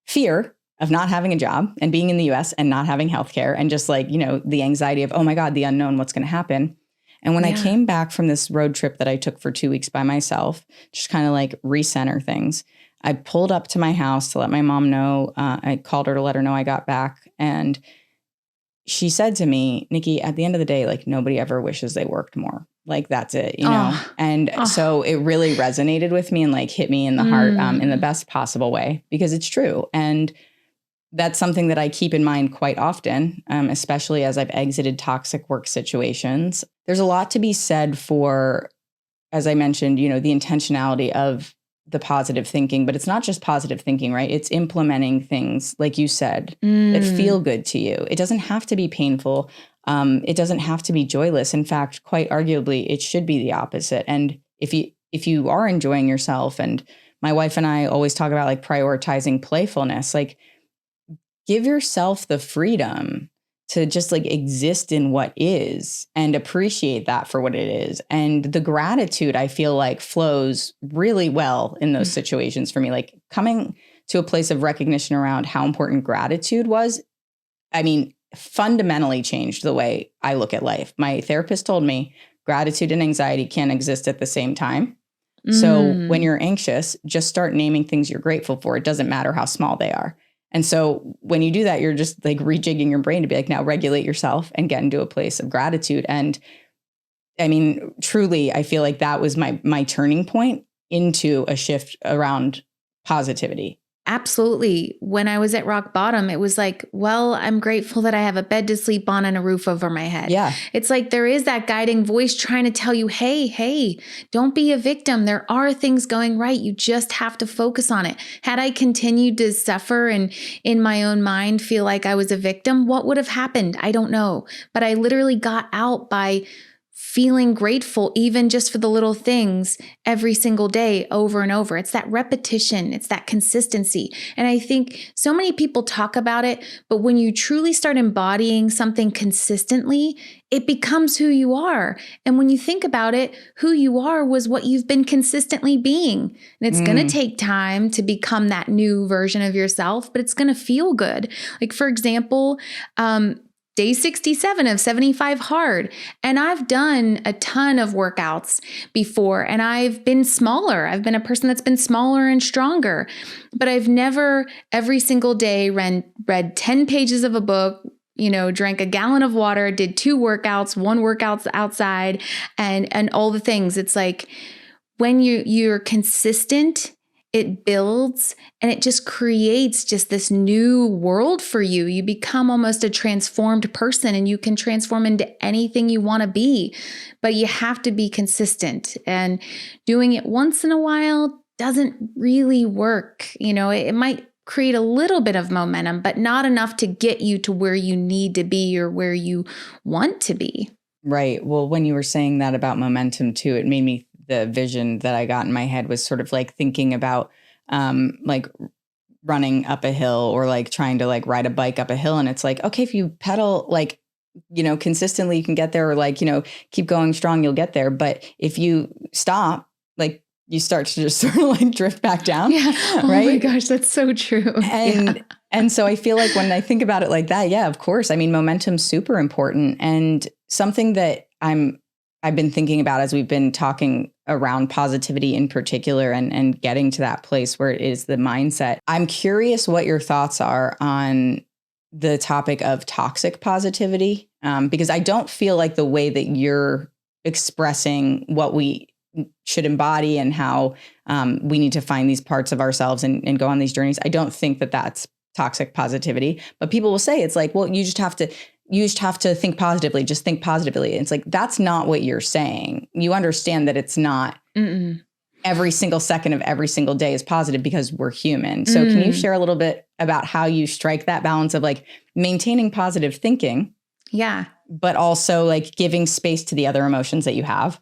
fear of not having a job and being in the US and not having healthcare, and just like, the anxiety of, oh my God, the unknown, what's going to happen. And when I came back from this road trip that I took for 2 weeks by myself, just kind of like recenter things, I pulled up to my house to let my mom know. I called her to let her know I got back. And she said to me, Nikki, at the end of the day, like, nobody ever wishes they worked more. Like, that's it, And so it really resonated with me and like hit me in the heart in the best possible way, because it's true. And that's something that I keep in mind quite often, especially as I've exited toxic work situations. There's a lot to be said for, as I mentioned, the intentionality of the positive thinking, but it's not just positive thinking, right? It's implementing things, like you said, that feel good to you. It doesn't have to be painful. It doesn't have to be joyless. In fact, quite arguably, it should be the opposite. And if you are enjoying yourself, and my wife and I always talk about like prioritizing playfulness, like, give yourself the freedom to just like exist in what is and appreciate that for what it is. And the gratitude, I feel like, flows really well in those situations for me. Like, coming to a place of recognition around how important gratitude was, fundamentally changed the way I look at life. My therapist told me gratitude and anxiety can't exist at the same time. So when you're anxious, just start naming things you're grateful for. It doesn't matter how small they are. And so when you do that, you're just like rejigging your brain to be like, now regulate yourself and get into a place of gratitude. And truly, I feel like that was my turning point into a shift around positivity. Absolutely. When I was at rock bottom, it was like, well, I'm grateful that I have a bed to sleep on and a roof over my head. Yeah. It's like there is that guiding voice trying to tell you, hey, don't be a victim. There are things going right. You just have to focus on it. Had I continued to suffer and in my own mind feel like I was a victim, what would have happened? I don't know. But I literally got out by feeling grateful even just for the little things every single day over and over. It's that repetition, it's that consistency. And I think so many people talk about it, but when you truly start embodying something consistently, it becomes who you are. And when you think about it, who you are was what you've been consistently being. And it's going to take time to become that new version of yourself, but it's going to feel good. Like, for example, day 67 of 75 hard. And I've done a ton of workouts before, and I've been smaller. I've been a person that's been smaller and stronger, but I've never every single day read 10 pages of a book, drank a gallon of water, did 2 workouts, 1 workout outside, and all the things. It's like when you're consistent, it builds and it just creates just this new world for you. You become almost a transformed person, and you can transform into anything you want to be, but you have to be consistent, and doing it once in a while doesn't really work. It might create a little bit of momentum, but not enough to get you to where you need to be or where you want to be. Right. Well, when you were saying that about momentum too, it made me, the vision that I got in my head was sort of like thinking about like running up a hill, or like trying to like ride a bike up a hill. And it's like, okay, if you pedal like, consistently, you can get there, or like, keep going strong, you'll get there. But if you stop, like, you start to just sort of like drift back down. Yeah. Oh right? my gosh, that's so true. And so I feel like when I think about it like that, yeah, of course. I mean, momentum's super important, and something that I've been thinking about as we've been talking around positivity in particular, and getting to that place where it is the mindset. I'm curious what your thoughts are on the topic of toxic positivity, because I don't feel like the way that you're expressing what we should embody and how we need to find these parts of ourselves and go on these journeys. I don't think that that's toxic positivity, but people will say it's like, well, you just have to think positively, just think positively. And it's like, that's not what you're saying. You understand that it's not every single second of every single day is positive, because we're human. So can you share a little bit about how you strike that balance of like maintaining positive thinking? Yeah. But also like giving space to the other emotions that you have?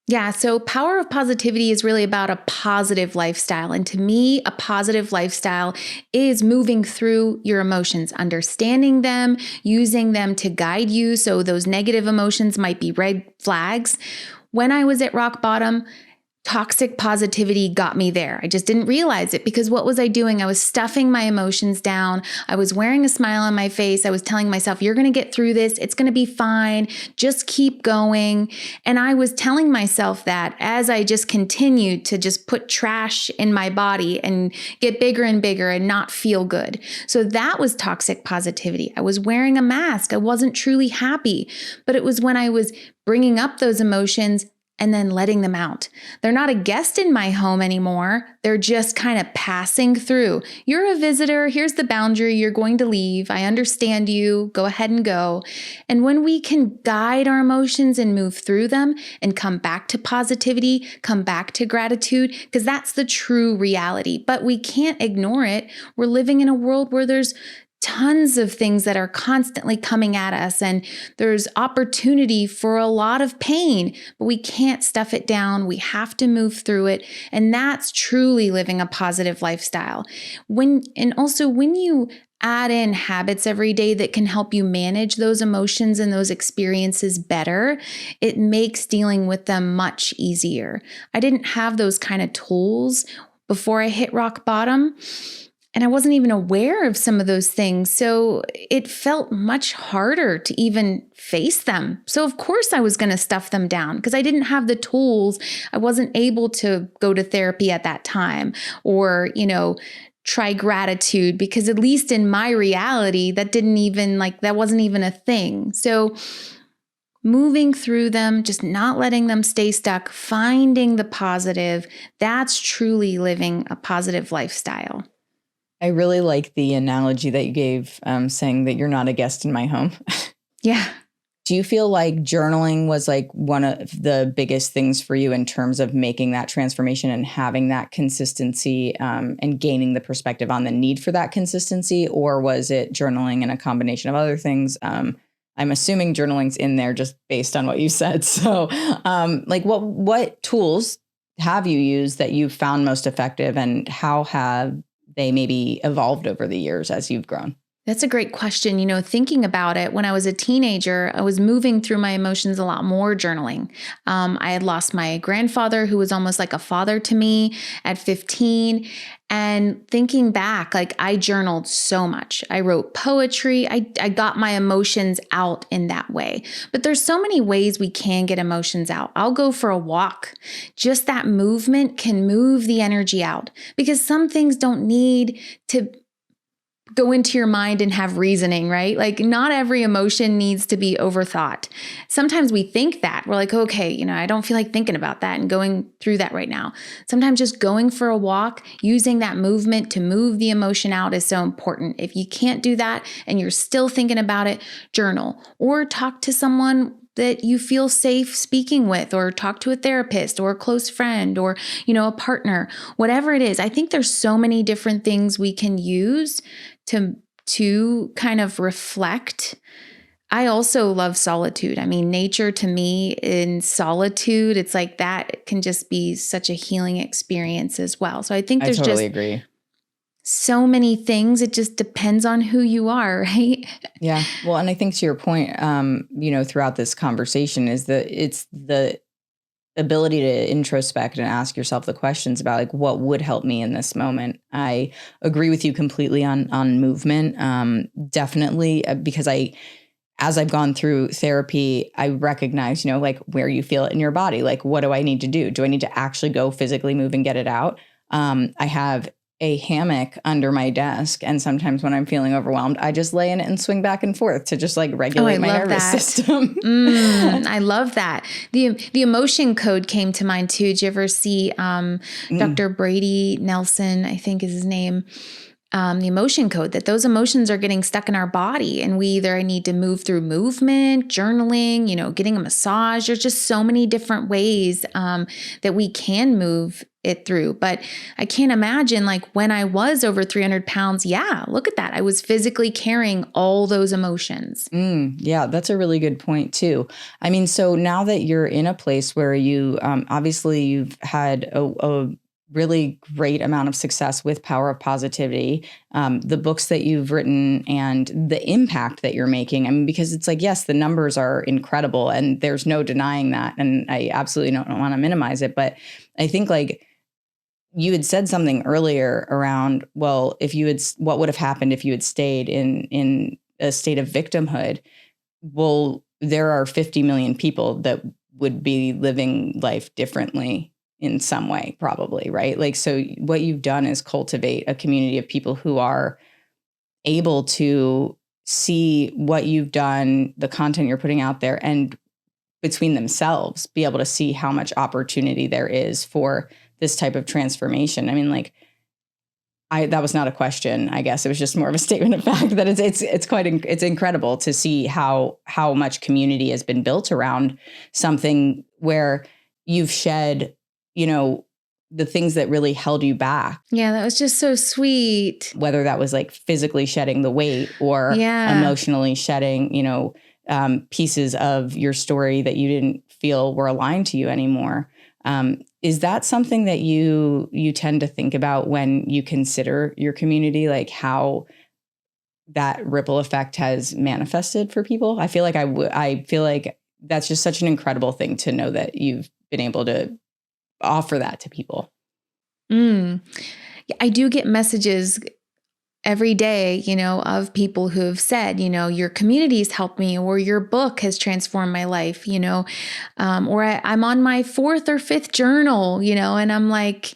Yeah. So power of positivity is really about a positive lifestyle. And to me, a positive lifestyle is moving through your emotions, understanding them, using them to guide you. So those negative emotions might be red flags. When I was at rock bottom, toxic positivity got me there. I just didn't realize it, because what was I doing? I was stuffing my emotions down. I was wearing a smile on my face. I was telling myself, you're going to get through this. It's going to be fine. Just keep going. And I was telling myself that as I just continued to just put trash in my body and get bigger and bigger and not feel good. So that was toxic positivity. I was wearing a mask. I wasn't truly happy, but it was when I was bringing up those emotions and then letting them out. They're not a guest in my home anymore. They're just kind of passing through. You're a visitor. Here's the boundary. You're going to leave. I understand you. Go ahead and go. And when we can guide our emotions and move through them and come back to positivity, come back to gratitude, because that's the true reality. But we can't ignore it. We're living in a world where there's tons of things that are constantly coming at us, and there's opportunity for a lot of pain, but we can't stuff it down. We have to move through it. And that's truly living a positive lifestyle. And also when you add in habits every day that can help you manage those emotions and those experiences better, it makes dealing with them much easier. I didn't have those kind of tools before I hit rock bottom, and I wasn't even aware of some of those things. So it felt much harder to even face them. So of course I was going to stuff them down because I didn't have the tools. I wasn't able to go to therapy at that time, or, try gratitude, because at least in my reality, that wasn't even a thing. So moving through them, just not letting them stay stuck, finding the positive, that's truly living a positive lifestyle. I really like the analogy that you gave, saying that you're not a guest in my home. Yeah. Do you feel like journaling was like one of the biggest things for you in terms of making that transformation and having that consistency, and gaining the perspective on the need for that consistency? Or was it journaling and a combination of other things? I'm I'm assuming journaling's in there just based on what you said. So like what tools have you used that you've found most effective, and how have they maybe evolved over the years as you've grown? That's a great question. Thinking about it, when I was a teenager, I was moving through my emotions a lot more journaling. I had lost my grandfather, who was almost like a father to me at 15. And thinking back, like I journaled so much. I wrote poetry. I got my emotions out in that way. But there's so many ways we can get emotions out. I'll go for a walk. Just that movement can move the energy out, because some things don't need to go into your mind and have reasoning, right? Like not every emotion needs to be overthought. Sometimes we think that we're like, okay, I don't feel like thinking about that and going through that right now. Sometimes just going for a walk, using that movement to move the emotion out is so important. If you can't do that and you're still thinking about it, journal or talk to someone that you feel safe speaking with, or talk to a therapist or a close friend or, a partner, whatever it is. I think there's so many different things we can use to kind of reflect. I also love solitude. I mean, nature to me in solitude, it's like that can just be such a healing experience as well. So I think there's totally just agree. So many things. It just depends on who you are, right? Yeah. Well, and I think to your point, throughout this conversation is that it's the ability to introspect and ask yourself the questions about like, what would help me in this moment. I agree with you completely on movement. Definitely, because as I've gone through therapy, I recognize, like where you feel it in your body. Like, what do I need to do? Do I need to actually go physically move and get it out? I have a hammock under my desk, and sometimes when I'm feeling overwhelmed, I just lay in it and swing back and forth to just like regulate my nervous system. I love that. The emotion code came to mind too. Did you ever see Dr. Brady Nelson, I think is his name? The emotion code, that those emotions are getting stuck in our body, and we either need to move through movement, journaling, getting a massage. There's just so many different ways that we can move it through. But I can't imagine, like when I was over 300 pounds, yeah, look at that. I was physically carrying all those emotions. Yeah, that's a really good point too. I mean, so now that you're in a place where you, obviously you've had a really great amount of success with Power of Positivity, the books that you've written and the impact that you're making. I mean, because it's like, yes, the numbers are incredible and there's no denying that. And I absolutely don't want to minimize it. But I think like you had said something earlier around, well, what would have happened if you had stayed in a state of victimhood? Well, there are 50 million people that would be living life differently in some way, probably, right? Like, so what you've done is cultivate a community of people who are able to see what you've done, the content you're putting out there, and between themselves, be able to see how much opportunity there is for this type of transformation. I mean, like, that was not a question, I guess. It was just more of a statement of fact that it's incredible to see how much community has been built around something where you've shed, the things that really held you back. Yeah, that was just so sweet. Whether that was like physically shedding the weight or emotionally shedding, pieces of your story that you didn't feel were aligned to you anymore. Is that something that you tend to think about when you consider your community, like how that ripple effect has manifested for people? I feel like I feel like that's just such an incredible thing to know that you've been able to offer that to people. I do get messages every day, of people who have said, your community's helped me, or your book has transformed my life, or I'm on my 4th or 5th journal, and I'm like,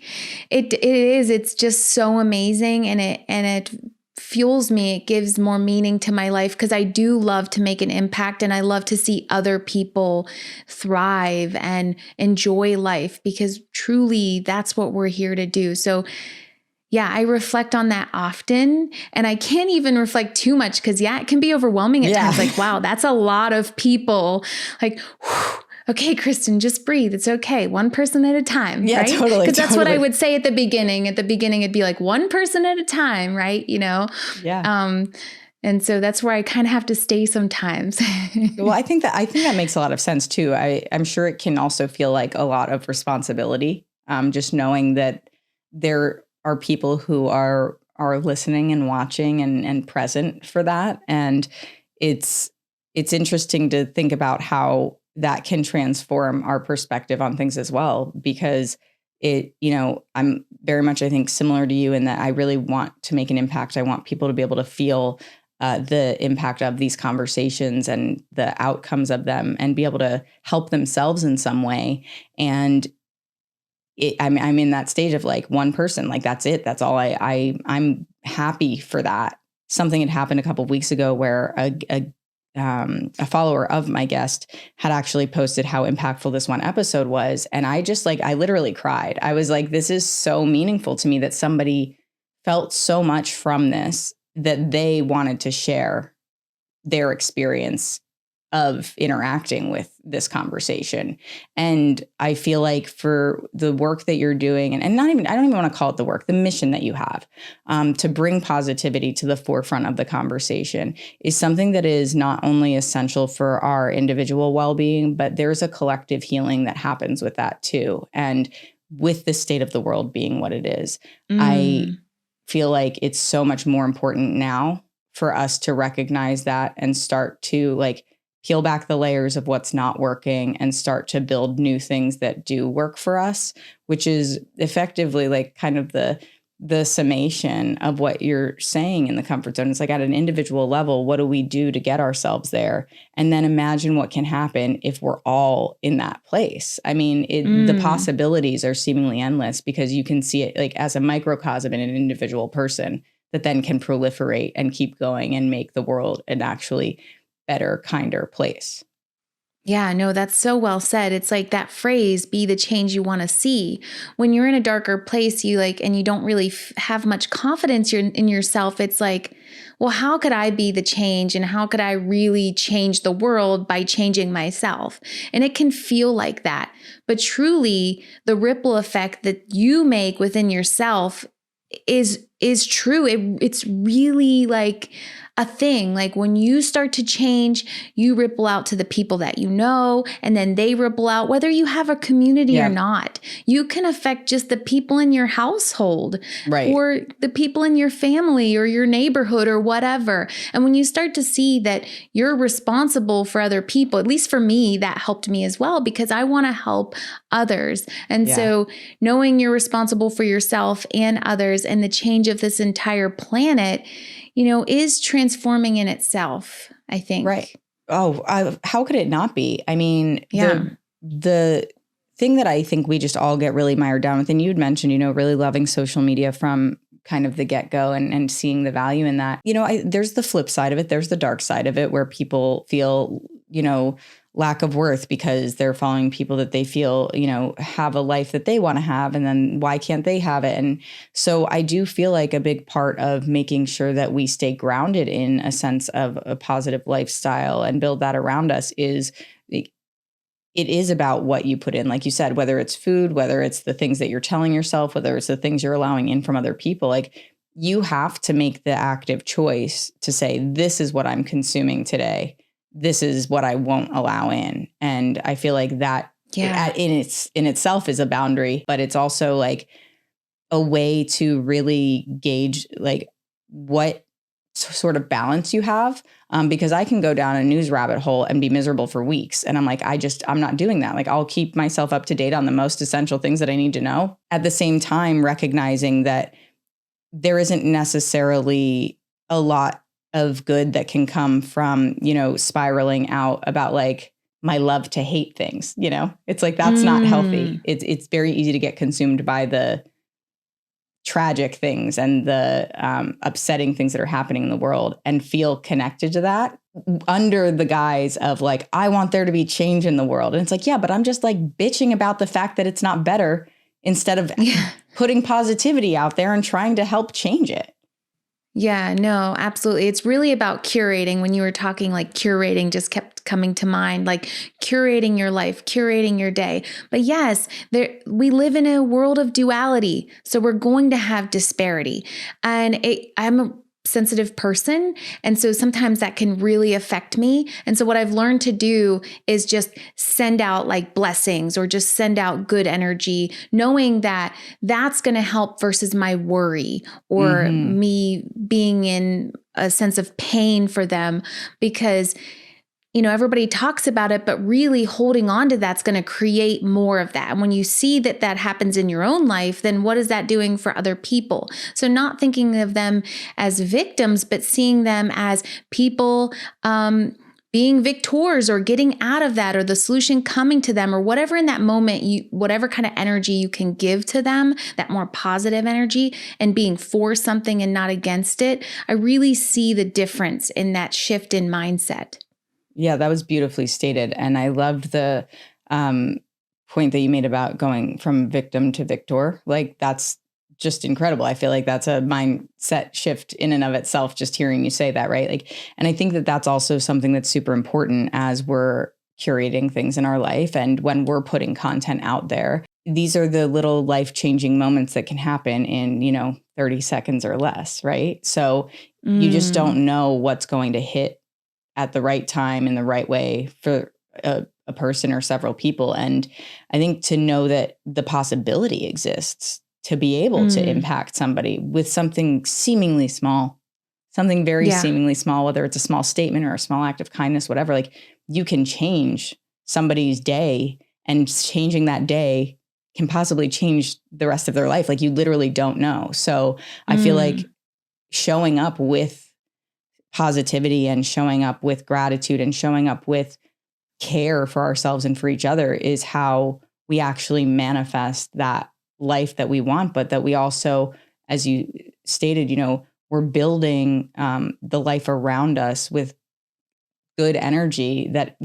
it's just so amazing. And it fuels me. It gives more meaning to my life, because I do love to make an impact, and I love to see other people thrive and enjoy life, because truly that's what we're here to do. So yeah, I reflect on that often, and I can't even reflect too much, because it can be overwhelming at times. Like, wow, that's a lot of people. Like, whew, okay, Kristen, just breathe. It's okay. One person at a time. Yeah, right? Totally. Because that's what I would say at the beginning. At the beginning, it'd be like one person at a time, right? Yeah. And so that's where I kind of have to stay sometimes. Well, I think that makes a lot of sense too. I'm sure it can also feel like a lot of responsibility. Just knowing that there are people who are listening and watching and present for that. And it's interesting to think about how that can transform our perspective on things as well, because I'm very much, I think, similar to you in that I really want to make an impact. I want people to be able to feel the impact of these conversations and the outcomes of them and be able to help themselves in some way. And I'm in that stage of like one person, like that's it. That's all I'm happy for that. Something had happened a couple of weeks ago where a follower of my guest had actually posted how impactful this one episode was. And I just I literally cried. I was like, this is so meaningful to me that somebody felt so much from this that they wanted to share their experience of interacting with this conversation. And I feel like for the work that you're doing, and I don't even want to call it the work, the mission that you have to bring positivity to the forefront of the conversation is something that is not only essential for our individual well-being, but there's a collective healing that happens with that too. And with the state of the world being what it is, I feel like it's so much more important now for us to recognize that and start to peel back the layers of what's not working and start to build new things that do work for us, which is effectively kind of the summation of what you're saying in the comfort zone. It's at an individual level, what do we do to get ourselves there? And then imagine what can happen if we're all in that place. I mean, the possibilities are seemingly endless because you can see it as a microcosm in an individual person that then can proliferate and keep going and make the world an actually better, kinder place. Yeah, no, that's so well said. It's like that phrase, be the change you want to see. When you're in a darker place, and you don't really have much confidence in yourself, it's like, well, how could I be the change and how could I really change the world by changing myself? And it can feel like that. But truly, the ripple effect that you make within yourself is true. It's really a thing. When you start to change, you ripple out to the people that you know, and then they ripple out, whether you have a community or not. You can affect just the people in your household, right, or the people in your family or your neighborhood or whatever. And when you start to see that you're responsible for other people, at least for me, that helped me as well, because I want to help others. And so knowing you're responsible for yourself and others and the change of this entire planet, is transforming in itself, I think. Right. Oh, how could it not be? I mean, the thing that I think we just all get really mired down with, and you'd mentioned, really loving social media from kind of the get-go and seeing the value in that. There's the flip side of it. There's the dark side of it where people feel, lack of worth because they're following people that they feel, have a life that they want to have. And then why can't they have it? And so I do feel like a big part of making sure that we stay grounded in a sense of a positive lifestyle and build that around us is it is about what you put in, like you said, whether it's food, whether it's the things that you're telling yourself, whether it's the things you're allowing in from other people. You have to make the active choice to say, this is what I'm consuming today. This is what I won't allow in. And I feel like that in itself is a boundary, but it's also a way to really gauge what sort of balance you have. Because I can go down a news rabbit hole and be miserable for weeks. And I'm I'm not doing that. I'll keep myself up to date on the most essential things that I need to know. At the same time, recognizing that there isn't necessarily a lot of good that can come from, spiraling out about my love to hate things, it's that's not healthy. It's very easy to get consumed by the tragic things and the upsetting things that are happening in the world and feel connected to that under the guise of I want there to be change in the world. And it's but I'm just bitching about the fact that it's not better instead of putting positivity out there and trying to help change it. Yeah, no, absolutely. It's really about curating. When you were talking, curating just kept coming to mind, curating your life, curating your day. But yes, we live in a world of duality. So we're going to have disparity. And I'm sensitive person. And so sometimes that can really affect me. And so what I've learned to do is just send out like blessings or just send out good energy, knowing that that's going to help versus my worry or me being in a sense of pain for them, because everybody talks about it, but really holding on to that's going to create more of that. And when you see that that happens in your own life, then what is that doing for other people? So not thinking of them as victims, but seeing them as people being victors or getting out of that, or the solution coming to them, or whatever in that moment, whatever kind of energy you can give to them, that more positive energy, and being for something and not against it. I really see the difference in that shift in mindset. Yeah, that was beautifully stated. And I loved the point that you made about going from victim to victor. Like, that's just incredible. I feel like that's a mindset shift in and of itself, just hearing you say that, right? Like, and I think that that's also something that's super important as we're curating things in our life. And when we're putting content out there, these are the little life-changing moments that can happen in, 30 seconds or less, right? So you just don't know what's going to hit at the right time in the right way for a person or several people. And I think to know that the possibility exists to be able to impact somebody with something seemingly small, something very seemingly small, whether it's a small statement or a small act of kindness, whatever, like, you can change somebody's day, and changing that day can possibly change the rest of their life. Like, you literally don't know. So I feel like showing up with positivity and showing up with gratitude and showing up with care for ourselves and for each other is how we actually manifest that life that we want, but that we also, as you stated, we're building the life around us with good energy that,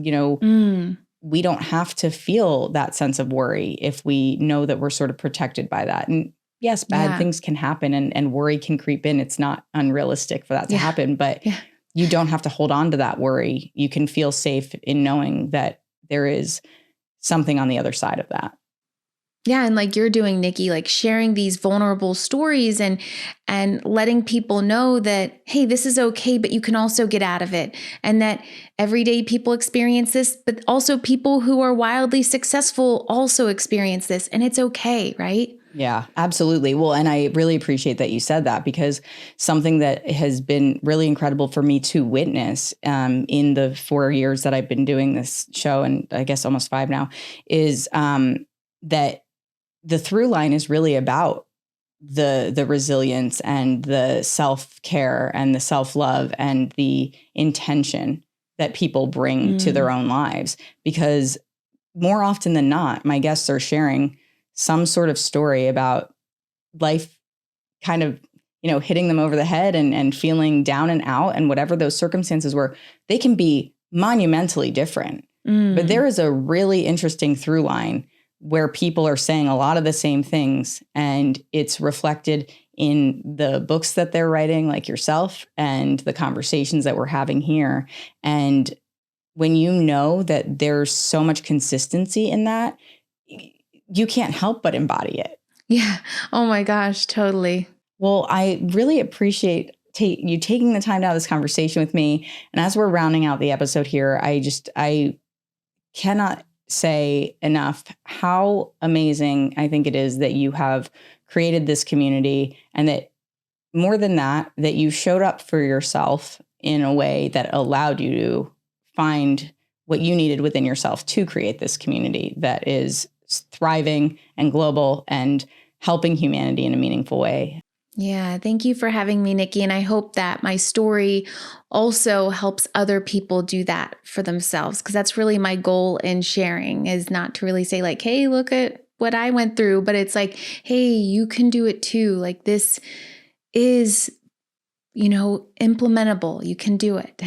we don't have to feel that sense of worry if we know that we're sort of protected by that. And yes, bad things can happen and worry can creep in. It's not unrealistic for that to happen, but you don't have to hold on to that worry. You can feel safe in knowing that there is something on the other side of that. Yeah. And like you're doing, Nikki, like sharing these vulnerable stories and letting people know that, hey, this is okay, but you can also get out of it. And that everyday people experience this, but also people who are wildly successful also experience this, and it's okay, right? Yeah, absolutely. Well, and I really appreciate that you said that, because something that has been really incredible for me to witness in the 4 years that I've been doing this show, and I guess almost 5 now, is that the through line is really about the resilience and the self-care and the self-love and the intention that people bring to their own lives. Because more often than not, my guests are sharing some sort of story about life kind of, hitting them over the head and feeling down and out, and whatever those circumstances were, they can be monumentally different. But there is a really interesting through line where people are saying a lot of the same things, and it's reflected in the books that they're writing, like yourself, and the conversations that we're having here. And when you know that there's so much consistency in that, you can't help but embody it. Yeah. Oh my gosh, totally. Well, I really appreciate you taking the time to have this conversation with me. And as we're rounding out the episode here, I cannot say enough how amazing I think it is that you have created this community, and that more than that you showed up for yourself in a way that allowed you to find what you needed within yourself to create this community that is thriving and global and helping humanity in a meaningful way. Yeah, thank you for having me, Nikki. And I hope that my story also helps other people do that for themselves, because that's really my goal in sharing, is not to really say like, hey, look at what I went through, but it's like, hey, you can do it too. Like, this is, implementable. You can do it.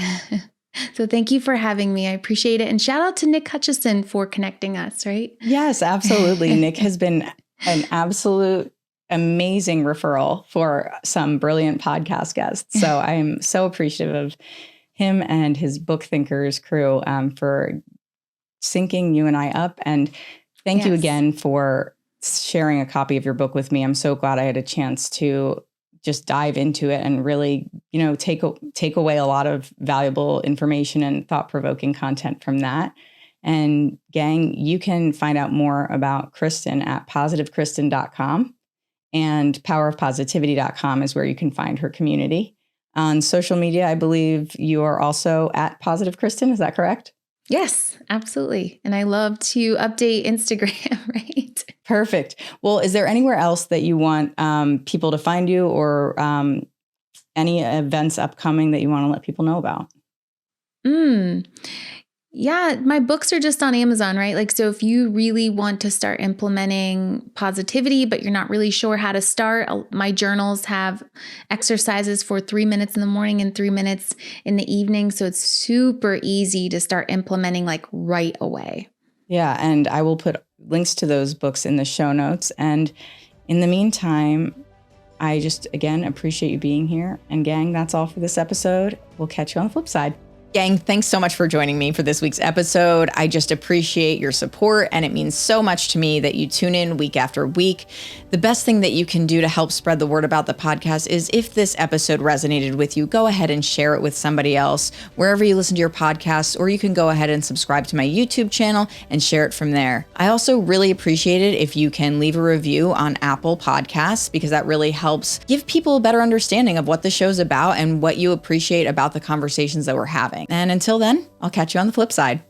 So thank you for having me. I appreciate it. And shout out to Nick Hutchison for connecting us, right? Yes, absolutely. Nick has been an absolute amazing referral for some brilliant podcast guests. So I am so appreciative of him and his Book Thinkers crew for syncing you and I up. And thank you again for sharing a copy of your book with me. I'm so glad I had a chance to just dive into it and really, take away a lot of valuable information and thought-provoking content from that. And gang, you can find out more about Kristen at positivekristen.com, and powerofpositivity.com is where you can find her community. On social media, I believe you are also at Positive Kristen. Is that correct? Yes, absolutely. And I love to update Instagram, right? Perfect. Well, is there anywhere else that you want people to find you, or any events upcoming that you want to let people know about? Yeah, my books are just on Amazon, right? Like, so if you really want to start implementing positivity, but you're not really sure how to start, my journals have exercises for 3 minutes in the morning and 3 minutes in the evening. So it's super easy to start implementing like right away. Yeah, and I will put links to those books in the show notes. And in the meantime, I just, again, appreciate you being here. And gang, that's all for this episode. We'll catch you on the flip side. Gang, thanks so much for joining me for this week's episode. I just appreciate your support, and it means so much to me that you tune in week after week. The best thing that you can do to help spread the word about the podcast is, if this episode resonated with you, go ahead and share it with somebody else wherever you listen to your podcasts, or you can go ahead and subscribe to my YouTube channel and share it from there. I also really appreciate it if you can leave a review on Apple Podcasts, because that really helps give people a better understanding of what the show's about and what you appreciate about the conversations that we're having. And until then, I'll catch you on the flip side.